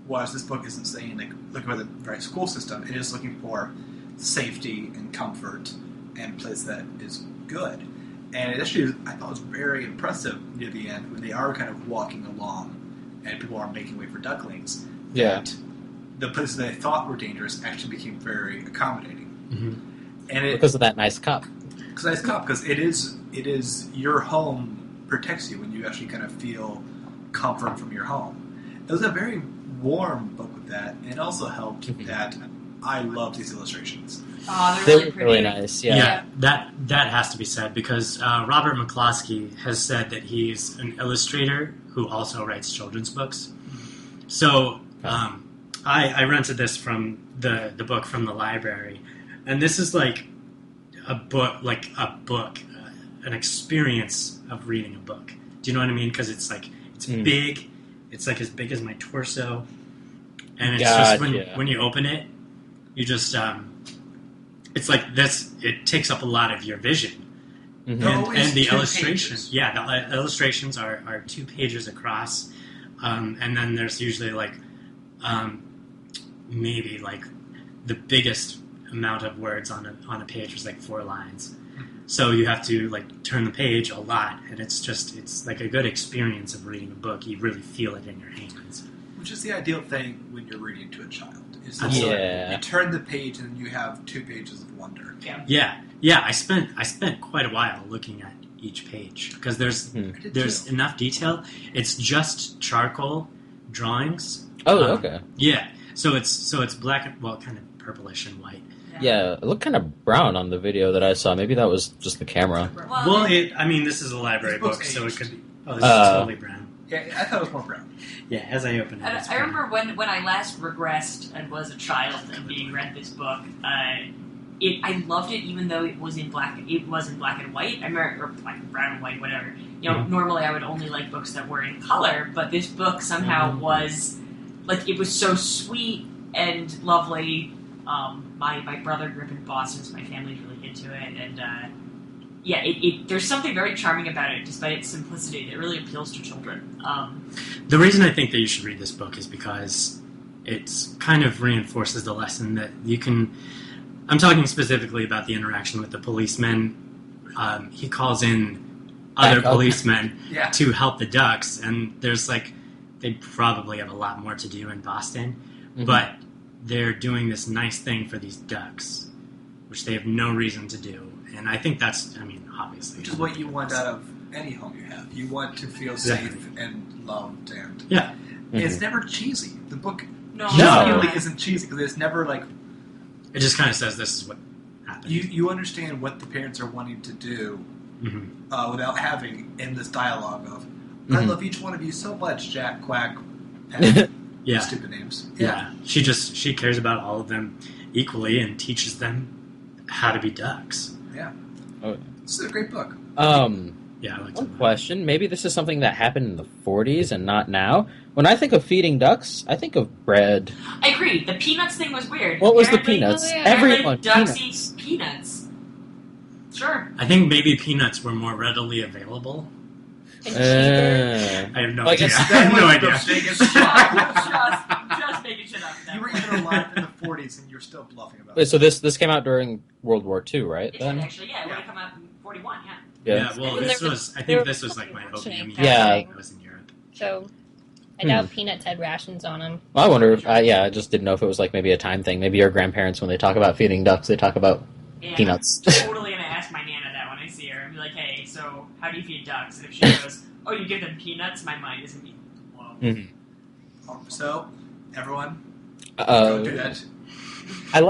whereas this book isn't saying like looking for the right school system. It is looking for safety and comfort and a place that is good. And it actually, I thought, was very impressive near the end when they are kind of walking along and people are making way for ducklings. Yeah. That the places they thought were dangerous actually became very accommodating. And it Because of that nice cup. because it is your home protects you when you actually kind of feel comfort from your home. It was a very warm book with that, and it also helped that I love these illustrations. Oh, They they're really were pretty. really nice, yeah. That has to be said because Robert McCloskey has said that he's an illustrator who also writes children's books. So I rented this from the book from the library, and this is like a book, an experience of reading a book. Do you know what I mean? Because it's like it's big, it's like as big as my torso, and it's just when you open it, you just it's like this. It takes up a lot of your vision. Mhm. And the 2 illustrations, pages. yeah, the illustrations are 2 pages across, and then there's usually like maybe like the biggest amount of words on a page is like 4 lines. So you have to like turn the page a lot, and it's like a good experience of reading a book. You really feel it in your hands. Which is the ideal thing when you're reading to a child. Is Yeah. you turn the page and you have 2 pages of wonder. Yeah. I spent quite a while looking at each page because there's enough detail. It's just charcoal drawings. Oh, okay. Yeah. So it's black and kind of purplish and white. Yeah, it looked kind of brown on the video that I saw. Maybe that was just the camera. Well, this is a library This book's book, so it aged. could be. Oh, this is totally brown. Yeah, I thought it was more brown. Yeah, as I open it, it's I brown. remember when I last regressed and was a child and being read this book. I loved it even though it was in black. It was in black and white. I remember, or black and brown and white, whatever. You know, normally I would only like books that were in color, but this book somehow was like it was so sweet and lovely. My brother grew up in Boston, so my family's really into it, and there's something very charming about it, despite its simplicity. That really appeals to children. The reason I think that you should read this book is because it's kind of reinforces the lesson that you can. I'm talking specifically about the interaction with the policemen. He calls in other Backup. policemen Yeah. to help the ducks, and there's like they probably have a lot more to do in Boston, but they're doing this nice thing for these ducks, which they have no reason to do. And I think that's, obviously. Which is what you want out of any home you have. You want to feel Exactly. safe and loved, and Yeah. it's never cheesy. The book No, genuinely isn't cheesy because it's never like It just kind of says this is what happened. you understand what the parents are wanting to do without having endless dialogue of I love each one of you so much, Jack, Quack, Pat, Yeah. stupid names. Yeah. She cares about all of them equally and teaches them how to be ducks. Yeah. This is a great book. Yeah, I like One that. question. Maybe this is something that happened in the 40s and not now. When I think of feeding ducks, I think of bread. I agree. The peanuts thing was weird. What was the Apparently- peanuts? Oh, yeah. Everyone, Ducks peanuts. eat peanuts. Sure. I think maybe peanuts were more readily available. And cheaper. I have no Well, I idea. guess I have no that idea. was the biggest just making shit up. You were even alive in the 40s and you're still bluffing about Wait, it. so this came out during World War II, right? It did, Then actually, yeah. It would have come out in 41, yeah. Yeah, well, And this there was. I there think was this was like my rationing opium. Yeah. years when I was in Europe. So I doubt peanuts had rations on them. Well, I wonder. I just didn't know if it was like maybe a time thing. Maybe your grandparents, when they talk about feeding ducks, they talk about Yeah. peanuts. I'm totally gonna ask my Nana that when I see her and be like, hey, so how do you feed ducks? And if she goes, oh, you give them peanuts, my mind is gonna be blown. Mhm. So, everyone, don't do that. I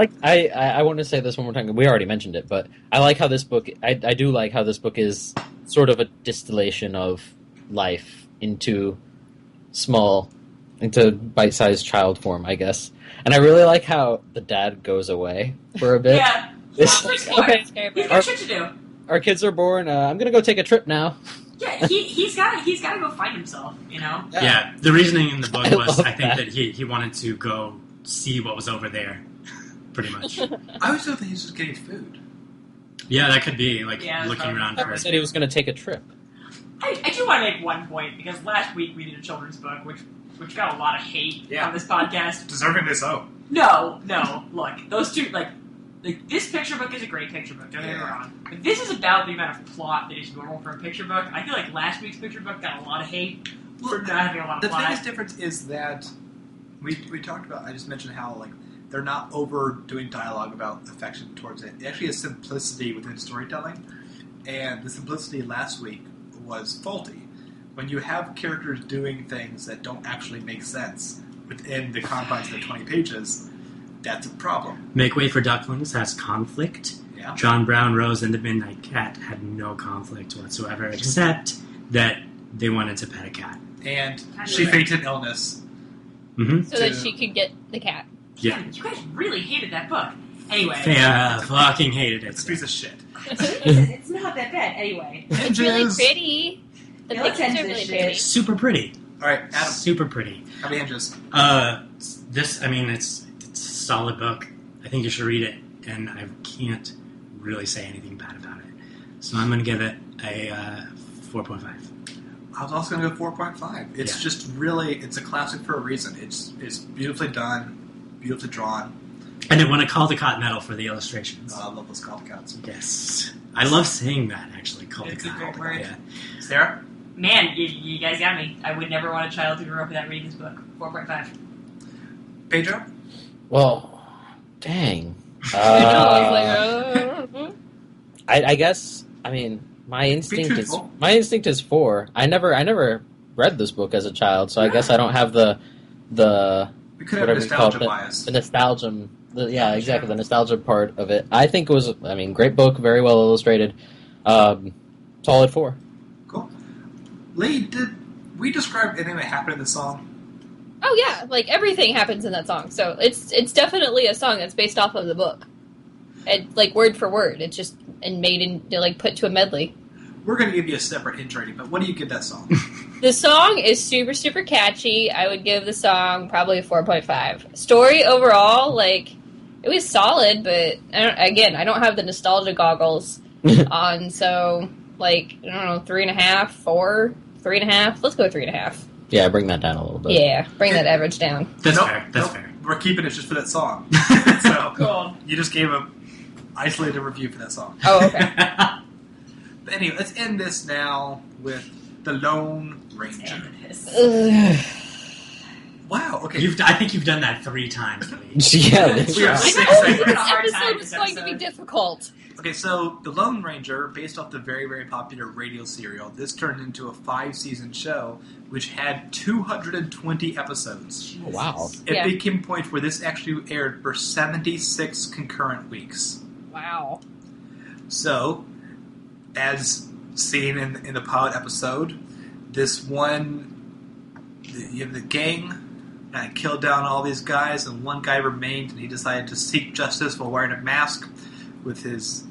want to say this one more time. We already mentioned it, but I like how this book. I do like how this book is sort of a distillation of life into bite-sized child form, I guess. And I really like how the dad goes away for a bit. Yeah. It's Well, like, he's smart. okay, He's got shit to do. our kids are born. I'm gonna go take a trip now. Yeah, he's gotta go find himself, you know? Yeah, the reasoning in the book I was love I think that. that he wanted to go see what was over there, pretty much. I always thought that he was just getting food. Yeah, that could be like Yeah, that's looking probably- around He for. said he was gonna take a trip. I do want to make one point, because last week we did a children's book, which got a lot of hate Yeah. on this podcast. Deservingly so. No, look, those two, like this picture book is a great picture book, don't get me Yeah. wrong. But this is about the amount of plot that is normal for a picture book. I feel like last week's picture book got a lot of hate for not having a lot The of plot. biggest difference is that we talked about. I just mentioned how like they're not overdoing dialogue about affection towards it. It actually has simplicity within storytelling, and the simplicity last week was faulty. When you have characters doing things that don't actually make sense within the confines of the 20 pages, that's a problem. Make Way for Ducklings has conflict. Yeah. John Brown, Rose, and the Midnight Cat had no conflict whatsoever, except that they wanted to pet a cat. And I she know. fainted illness. Mm-hmm. So that she could get the cat. Yeah. Damn, you guys really hated that book. Anyway. Yeah, fucking hated it. It's a piece of shit. It's not that bad. Anyway. It's really Hinges. pretty. The Yeah, let's pictures end are this really shit. pretty. Super pretty. All right, Adam, Super pretty. how many hinges? This, I mean, it's a solid book. I think you should read it, and I can't really say anything bad about it. So I'm going to give it a 4.5. I was also going to go 4.5. It's Yeah. just really, it's a classic for a reason. It's beautifully done, beautifully drawn. And it won a Caldecott medal for the illustrations. I love those Caldecotts. Yes. I love saying that, actually, Caldecott. It's a great word. Yeah. Sarah? Man, you guys got me. I would never want a child to grow up without reading this book. 4.5. Pedro? Well, dang. I was like, I guess. I mean, my instinct truthful. is 4. I never read this book as a child, so I guess I don't have the We could have whatever you call nostalgia it, bias. the nostalgia. Exactly, the nostalgia part of it. I think it was. I mean, great book, very well illustrated. Solid 4. Cool. Lee, did we describe anything that happened in the song? oh yeah, like everything happens in that song. So it's definitely a song that's based off of the book, and like word for word. It's just and made in like put to a medley. We're going to give you a separate hint rating, but what do you give that song? The song is super catchy. I would give the song probably a 4.5. Story overall, like it was solid, but I don't have the nostalgia goggles on, so like I don't know, 3.5, 4, 3.5. Let's go 3.5. Yeah, bring that down a little bit. Yeah, bring that average down. That's Nope, fair. That's nope. fair. We're keeping it just for that song. So Cool. you just gave a isolated review for that song. Oh, okay. But anyway, let's end this now with The Lone Ranger. Ugh. Wow, okay. I think you've done that 3 times, Lee. Yeah, We are I six know, segments. this Hard time episode this was going to be episode. difficult. Okay, so The Lone Ranger, based off the very, very popular radio serial, this turned into a 5-season show, which had 220 episodes. Oh, wow. It Yeah. became a point where this actually aired for 76 concurrent weeks. Wow. So, as seen in the pilot episode, you have the gang killed down all these guys, and one guy remained, and he decided to seek justice while wearing a mask with his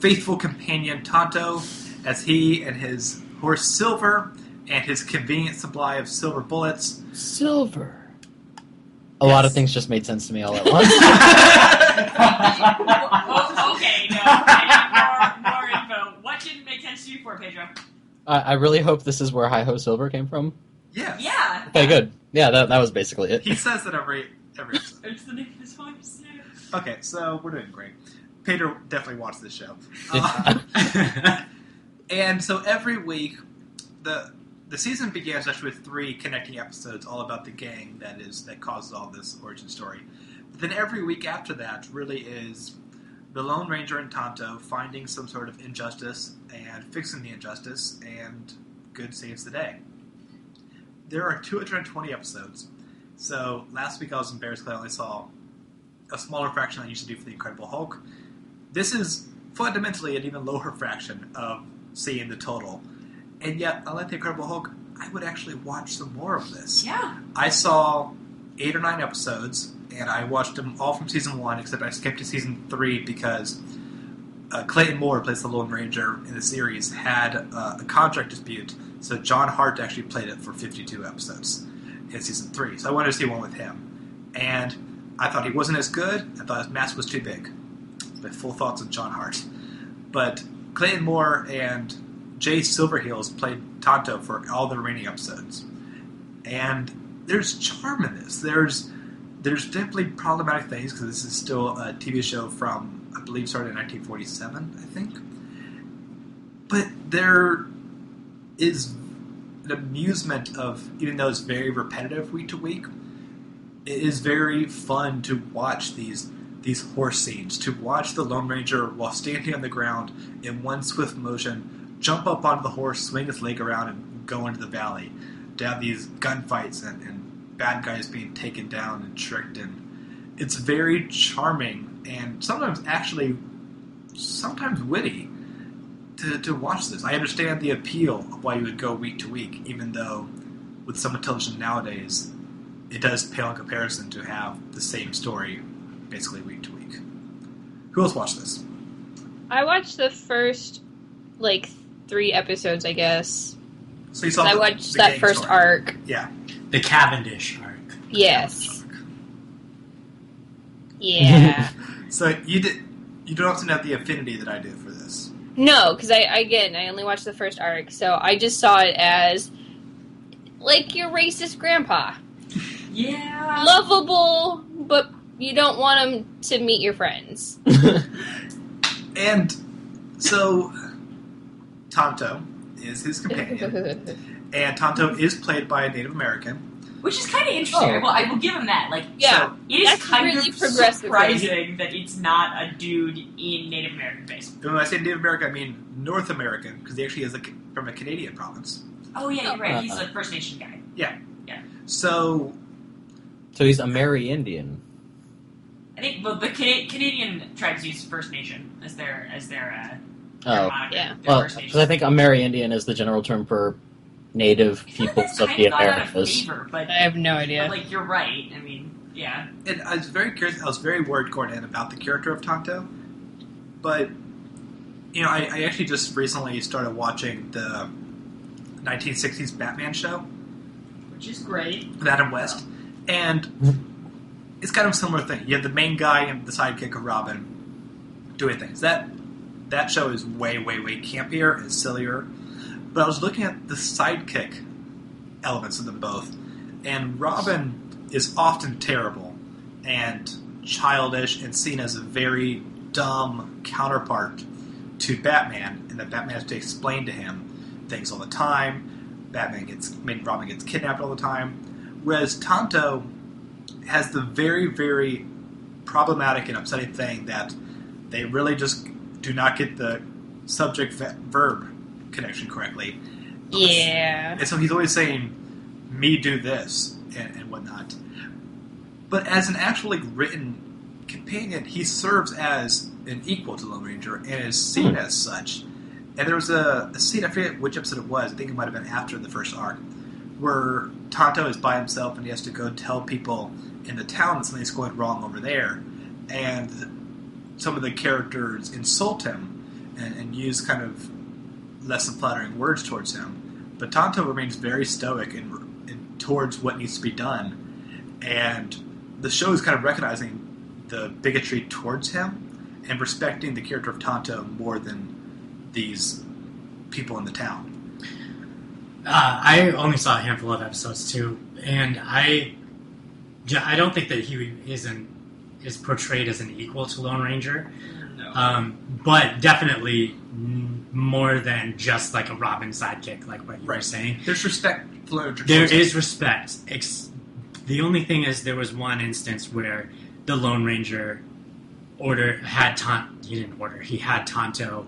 faithful companion Tonto as he and his horse Silver and his convenient supply of silver bullets. Silver. A lot of things just made sense to me all at once. Okay, no. I need more info. What didn't make sense to you for Pedro? I really hope this is where Hi-Ho Silver came from. Yes. Yeah. Okay, good. Yeah, that was basically it. He says that every episode. It's the name of his horse. Okay, so we're doing great. Pedro definitely watched this show. And so every week, the season begins actually with 3 connecting episodes all about the gang that causes all this origin story. But then every week after that really is the Lone Ranger and Tonto finding some sort of injustice and fixing the injustice, and good saves the day. There are 220 episodes. So last week I was embarrassed because I only saw a smaller fraction I used to do for the Incredible Hulk. This is fundamentally an even lower fraction of seeing the total. And yet, unlike the Incredible Hulk, I would actually watch some more of this. Yeah. I saw 8 or 9 episodes, and I watched them all from Season 1, except I skipped to Season 3 because Clayton Moore, who plays the Lone Ranger in the series, had a contract dispute, so John Hart actually played it for 52 episodes in Season 3. So I wanted to see one with him. And I thought he wasn't as good. I thought his mask was too big. My full thoughts on John Hart. But Clayton Moore and Jay Silverheels played Tonto for all the remaining episodes. And there's charm in this. There's definitely problematic things, because this is still a TV show from, I believe, started in 1947, I think. But there is an amusement of, even though it's very repetitive week to week, it is very fun to watch these horse scenes, to watch the Lone Ranger, while standing on the ground in one swift motion, jump up onto the horse, swing his leg around, and go into the valley. To have these gunfights and bad guys being taken down and tricked. And it's very charming and sometimes witty to watch this. I understand the appeal of why you would go week to week, even though with some of television nowadays, it does pale in comparison to have the same story basically week to week. Who else watched this? I watched the first, 3 episodes, I guess. So you saw I watched that first arc. Yeah. The Cavendish arc. Yes. Yeah. So you don't often have the affinity that I do for this. No, because I only watched the first arc, so I just saw it as, your racist grandpa. Yeah. Lovable, but you don't want him to meet your friends. And so Tonto is his companion, and Tonto is played by a Native American. Which is kind of interesting. Oh. Well, I will give him that. Yeah, so it is that's kind really of progressive. surprising that it's not a dude in Native American face. When I say Native American, I mean North American, because he actually is from a Canadian province. Oh yeah, you're right. He's a First Nation guy. So he's a Merry Indian. I think the Canadian tribes use First Nation as their Oh, moniker. yeah. Their Well, First Nation. because I think a Merry Indian is the general term for native I feel like peoples that's of kind the of gone out of Americas. favor, but I have no idea. you're right. I mean, yeah. and I was very curious. I was very worried going in about the character of Tonto, but I actually just recently started watching the 1960s Batman show Which is great. with Adam West, and it's kind of a similar thing. You have the main guy and the sidekick of Robin doing things. That show is way, way, way campier and sillier. But I was looking at the sidekick elements of them both, and Robin is often terrible and childish and seen as a very dumb counterpart to Batman, and that Batman has to explain to him things all the time. Robin gets kidnapped all the time. Whereas Tonto has the very, very problematic and upsetting thing that they really just do not get the subject-verb connection correctly. Yeah. And so he's always saying, me do this, and whatnot. But as an actually written companion, he serves as an equal to Lone Ranger and is seen as such. And there was a scene, I forget which episode it was, I think it might have been after the first arc, where Tonto is by himself and he has to go tell people in the town that something's going wrong over there. And some of the characters insult him, and use kind of less than flattering words towards him. But Tonto remains very stoic in towards what needs to be done. And the show is kind of recognizing the bigotry towards him and respecting the character of Tonto more than these people in the town. I only saw a handful of episodes too, and I don't think that he is portrayed as an equal to Lone Ranger. No. But definitely more than just like a Robin sidekick, like what you were saying. There's respect for Lone Ranger. There is respect. The only thing is, there was one instance where the Lone Ranger he had Tonto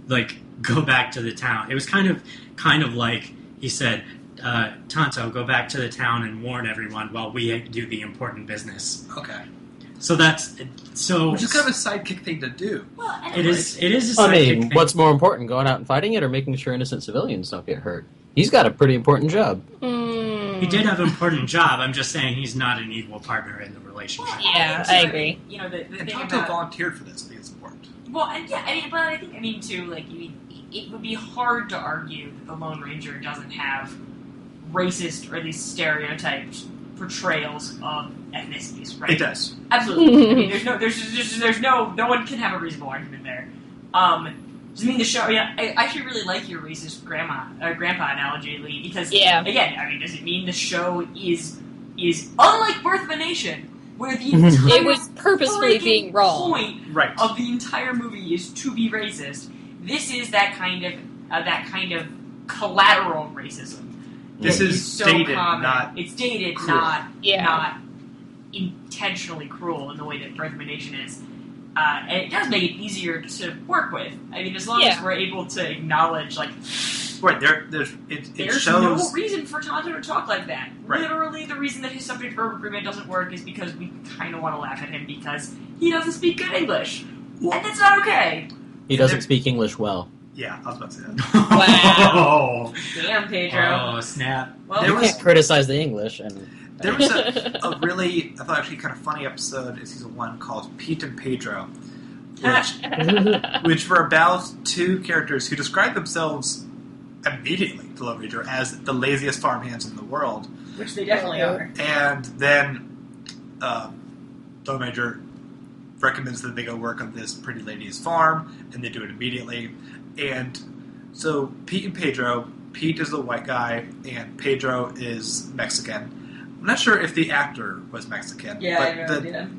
like go back to the town. It was kind of like he said, Tonto, go back to the town and warn everyone while we do the important business. Okay. So which is kind of a sidekick thing to do. Well, it is a sidekick thing. What's more important, going out and fighting it or making sure innocent civilians don't get hurt? He's got a pretty important job. He did have an important job. I'm just saying he's not an equal partner in the relationship. Well, yeah, I agree. You know, the And thing Tonto about... volunteered for this. I think it's important. Well, and yeah, I mean, too, like, it would be hard to argue that the Lone Ranger doesn't have racist or these stereotyped portrayals of ethnicities, right? It does. Absolutely. I mean, there's no one can have a reasonable argument there. I mean, the show, yeah, I actually really like your racist grandpa analogy, Lee, because, again, I mean, does it mean the show is unlike Birth of a Nation, where the entire it was purposefully being wrong. point of the entire movie is to be racist? This is that kind of collateral racism. This is so dated, common. not It's dated, cruel. not intentionally cruel in the way that Birth of a Nation is. And it does make it easier to work with. I mean, as long as we're able to acknowledge, like, right there's shows no reason for Tonto to talk like that. Right. Literally, the reason that his subject verb agreement doesn't work is because we kind of want to laugh at him because he doesn't speak good English, and that's not okay. He doesn't speak English well. Yeah, I was about to say that. Wow. Damn, Pedro. Oh, snap. Well, You can't criticize the English. And There was a really, I thought actually kind of funny episode in season 1 called Pete and Pedro, which were about two characters who described themselves immediately to Lone Ranger as the laziest farmhands in the world. which they definitely are. And then Lone Ranger recommends that they go work on this pretty lady's farm, and they do it immediately. And so Pete and Pedro, Pete is the white guy, and Pedro is Mexican. I'm not sure if the actor was Mexican, but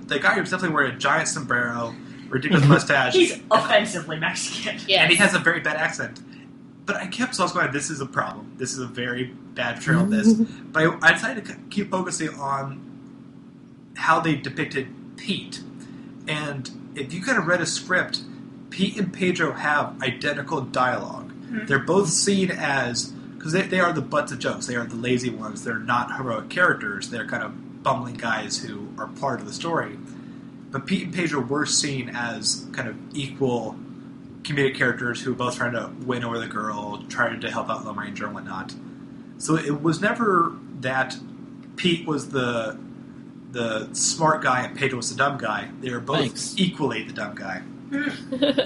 the guy was definitely wearing a giant sombrero, ridiculous mustache. He's offensively Mexican. Yes. And he has a very bad accent. But I kept going, this is a problem. This is a very bad portrayal of this. But I decided to keep focusing on how they depicted Pete. And if you kind of read a script, Pete and Pedro have identical dialogue. Mm-hmm. They're both seen as, because they are the butts of jokes. They are the lazy ones. They're not heroic characters. They're kind of bumbling guys who are part of the story. But Pete and Pedro were seen as kind of equal comedic characters who were both trying to win over the girl, trying to help out Lone Ranger and whatnot. So it was never that Pete was the smart guy and Pedro was the dumb guy. They were both equally the dumb guy.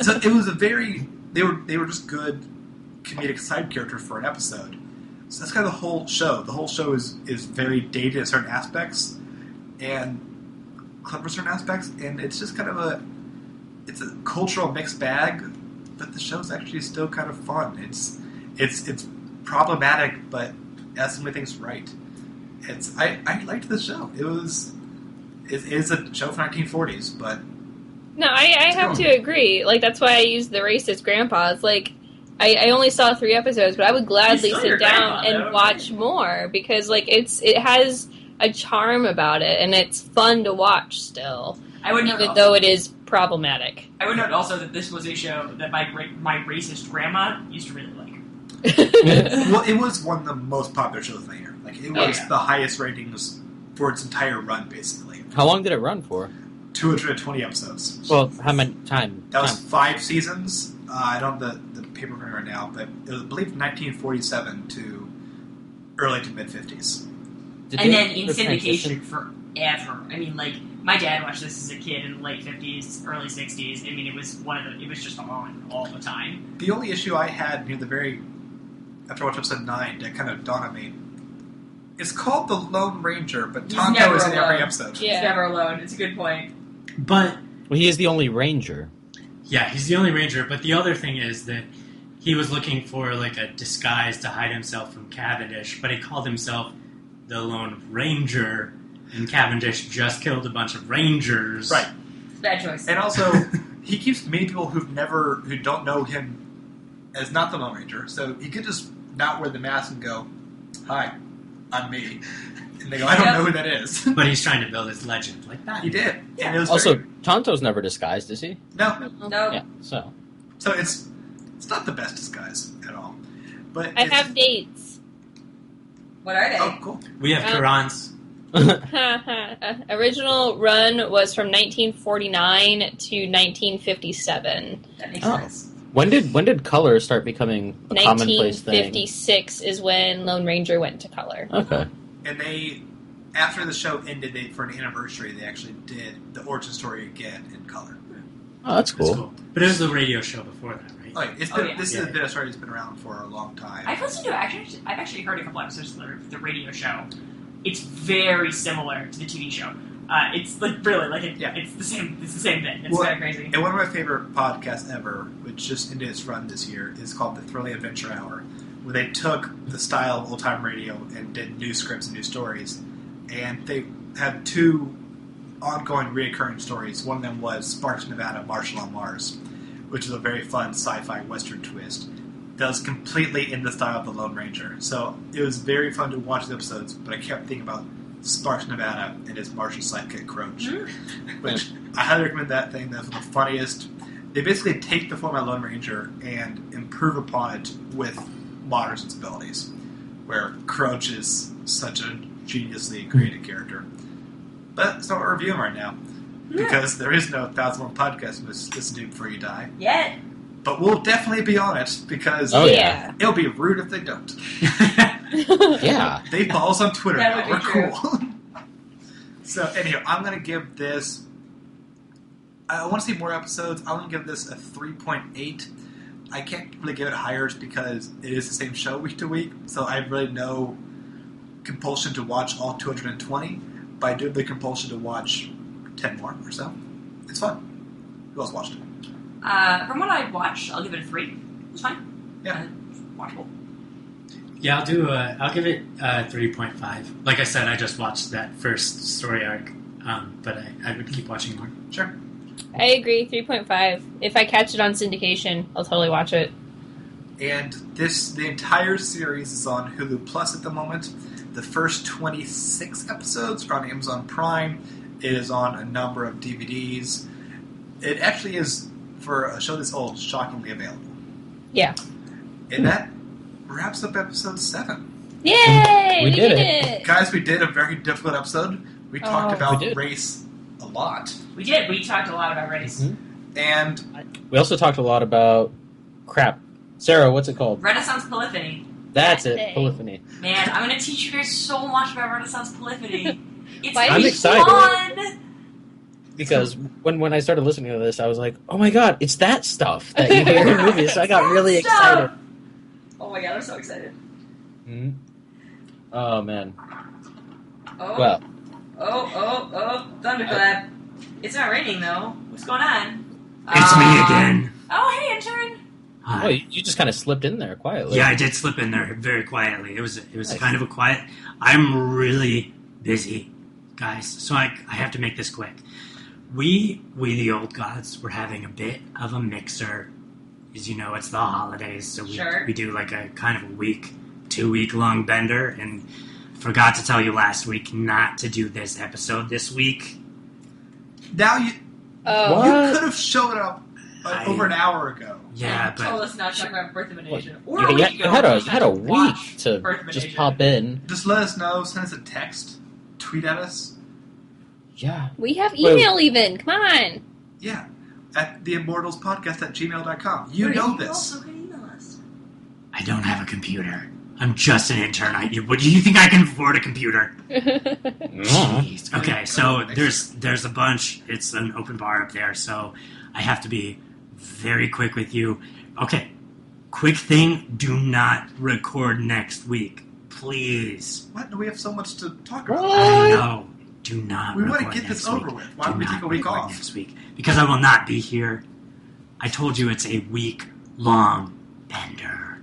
So it was they were just good comedic side characters for an episode. So that's kind of the whole show. The whole show is very dated in certain aspects and clever in certain aspects, and it's just kind of it's a cultural mixed bag, but the show's actually still kind of fun. It's problematic, but it has so many things right. I liked the show. It is a show from 1940s, but no, I have to agree. Like, that's why I used the racist grandpa. It's like, I only saw 3 episodes, but I would gladly sit down and watch more because, like, it has a charm about it, and it's fun to watch still, even though it is problematic. I would note also that this was a show that my racist grandma used to really like. Well, it was one of the most popular shows of the year. Like, it was the highest ratings for its entire run, basically. How long did it run for? 220 episodes. Well, how many time? That was 5 seasons. I don't have the paper for me right now, but it was, I believe, 1947 to early to mid-50s. And then in syndication forever. I mean, like, My dad watched this as a kid in the late 50s, early 60s. I mean, it was it was just on all the time. The only issue I had near the after I watched episode 9, that kind of dawned on me. It's called The Lone Ranger, but He's Tonto never is in every alone. episode. Yeah. He's never alone. It's a good point. But Well, he is the only ranger. yeah, he's the only ranger. But the other thing is that he was looking for like a disguise to hide himself from Cavendish, but he called himself the Lone Ranger, and Cavendish just killed a bunch of rangers. Right. It's a bad choice. And also, he keeps meeting people who don't know him as not the Lone Ranger, so he could just not wear the mask and go, "Hi, I'm me," and they go, "I don't know who that is." But he's trying to build his legend like that. He did. Yeah. And it was Also, very, Tonto's never disguised, is he? no. No. Yeah. So So it's not the best disguise at all. But I it's, have dates. What are they? Oh, cool. We have Kurans. Original run was from 1949 to 1957. That makes Oh. sense. when did color start becoming a commonplace thing? 1956 is when Lone Ranger went to color. Okay. And they, after the show ended, for an anniversary, they actually did the origin story again in color. Oh, that's That's cool. cool. But it was the radio show before that, right? Like, Oh, yeah. This Yeah. is a bit of story that's been around for a long time. I've listened to I've actually heard a couple episodes of the radio show. It's very similar to the TV show. It's like really like it's the same. It's the same thing. It's Well, kind of crazy. And one of my favorite podcasts ever, which just ended its run this year, is called the Thrilling Adventure Hour, where they took the style of old time radio and did new scripts and new stories. And they have two ongoing reoccurring stories. One of them was Sparks, Nevada, Marshall on Mars, which is a very fun sci-fi western twist. That was completely in the style of the Lone Ranger. So it was very fun to watch the episodes, but I kept thinking about Sparks, Nevada, and his Martian sidekick Croach, which I highly recommend that thing. That's the funniest. They basically take the format of Lone Ranger and improve upon it with modern sensibilities, where Croach is such a geniusly created character. But it's not what we're reviewing right now, because there is no 1001 podcast to listen to before you die. Yet. But we'll definitely be on it, because Oh, yeah. it'll be rude if they don't. Yeah. They follow us on Twitter That now. would We're be true. cool. So, anyhow, I'm going to give this... I want to see more episodes. I'm going to give this a 3.8. I can't really give it higher just because it is the same show week to week, so I have really no compulsion to watch all 220, but I do have the compulsion to watch 10 more or so. It's fun. Who else watched it? From what I watched, I'll give it a 3. It's fine. Yeah. Watchable. Yeah, I'll give it 3.5. Like I said, I just watched that first story arc, but I would keep watching more. Sure. I agree, 3.5. If I catch it on syndication, I'll totally watch it. And the entire series is on Hulu Plus at the moment. The first 26 episodes are on Amazon Prime. It is on a number of DVDs. It actually is, for a show this old, shockingly available. Yeah. And that wraps up episode 7. Yay! We did it! Guys, we did a very difficult episode. We talked about we did. race a lot. We did. We talked a lot about race. Mm-hmm. And We also talked a lot about crap. Sarah, what's it called? Renaissance polyphony. That's it. Thing. Polyphony. Man, I'm going to teach you guys so much about Renaissance polyphony. It's I'm gonna be excited. fun. Because when I started listening to this, I was like, oh my god, it's that stuff that you hear in movies. So I got really excited. Oh my god, I'm so excited. Mhm. Oh man. Oh, Well, thunderclap. It's not raining though. What's going on? It's me again. Oh, hey, intern. Hi. well, you just kind of slipped in there quietly. Yeah, I did slip in there very quietly. It was Nice. kind of a quiet. I'm really busy, guys, so I have to make this quick. We the old gods were having a bit of a mixer. As you know, it's the holidays, so Sure. we do like a kind of a 2-week long bender, and forgot to tell you last week not to do this episode this week. now you Oh. What? could have shown up over an hour ago. Yeah, And told but us not to talk about Birth of a Nation. You, Or a week you ago, had we a just had a to watch week to Birth of a just Nation. pop in. Just let us know. Send us a text. Tweet at us. Yeah. We have email even. Come on. Yeah. At theimmortalspodcast@gmail.com. You Or know you this. also can email us. I don't have a computer. I'm just an intern. What do you think I can afford a computer? Mm. Jeez. Okay, so there's a bunch. It's an open bar up there, so I have to be very quick with you. Okay, quick thing: do not record next week, please. What? We have so much to talk about. I know. Do not. We want record to get this next over week. with. Why Do don't we not take a week record off? next week? Because I will not be here. I told you it's a week-long bender.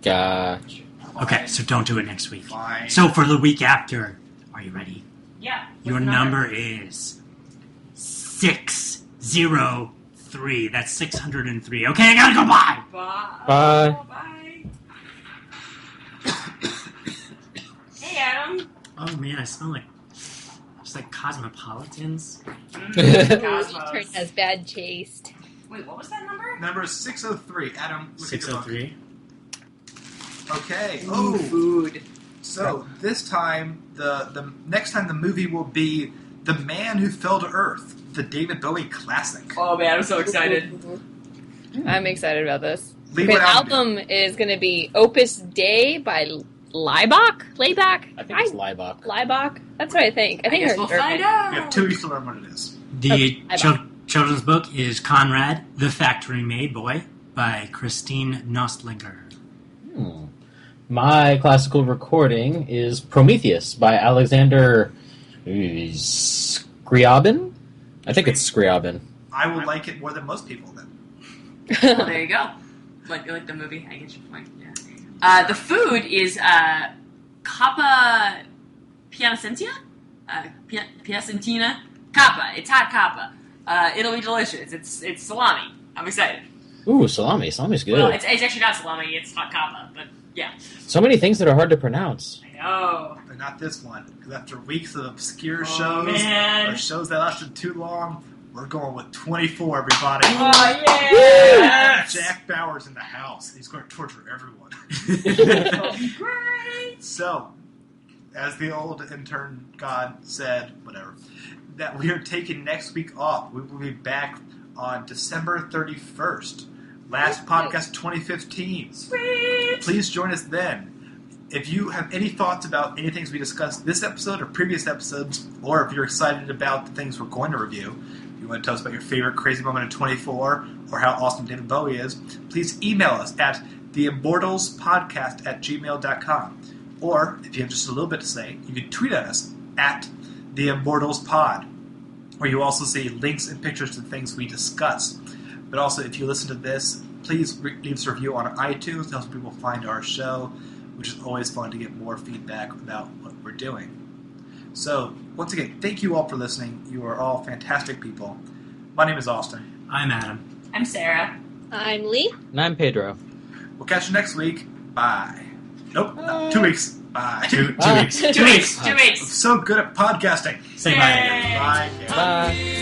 Gotcha. Okay, so don't do it next week. Fine. So for the week after, are you ready? Yeah. Your number is 603. That's 603. Okay, I gotta go. Bye. Bye. Bye. Hey, Adam. Oh man, I smell like it's like cosmopolitans. Turn has bad taste. Wait, what was that number? Number is 603. Adam, look at your book. 603. Okay. Ooh, food. So this time, the next time the movie will be The Man Who Fell to Earth, the David Bowie classic. Oh man, I'm so excited. I'm excited about this. Leave The it out. album is going to be Opus Dei by Leibach? I think it's Leibach. Leibach? That's what I think. I I think guess they're we'll German. find We out. have 2 weeks to learn what it is. The Okay, children's book is Conrad, the Factory Made Boy by Christine Nostlinger. Hmm. My classical recording is Prometheus by Alexander Scriabin. I think it's Scriabin. I will like it more than most people then. Oh, there you go. Like the movie. I get your point. Yeah. The food is Coppa Piacentina. Piacentina Coppa. It's hot Coppa. It'll be delicious. It's salami. I'm excited. Ooh, salami. Salami's good. Well, it's actually not salami. It's hot Coppa. But yeah. So many things that are hard to pronounce. I know. But not this one, because after weeks of obscure Oh, shows, man. or shows that lasted too long, we're going with 24, everybody. Oh yeah. Jack Bauer's in the house. He's going to torture everyone. That'll be great. So, as the old intern god said, whatever, that we are taking next week off. We will be back on December 31st. Last podcast 2015. Sweet. Please join us then. If you have any thoughts about any things we discussed this episode or previous episodes, or if you're excited about the things we're going to review, if you want to tell us about your favorite crazy moment in 24 or how awesome David Bowie is, please email us at theimmortalspodcast@gmail.com. Or, if you have just a little bit to say, you can tweet at us at theimmortalspod, where you also see links and pictures to the things we discuss. But also, if you listen to this, please leave us a review on iTunes. It helps people find our show, which is always fun to get more feedback about what we're doing. So, once again, thank you all for listening. You are all fantastic people. My name is Austin. I'm Adam. I'm Sarah. I'm Lee. And I'm Pedro. We'll catch you next week. Bye. Nope, no, 2 weeks. Bye. Two Bye. weeks. 2 weeks. 2 I'm weeks. so good at podcasting. Say bye again. Yay. Bye. Bye.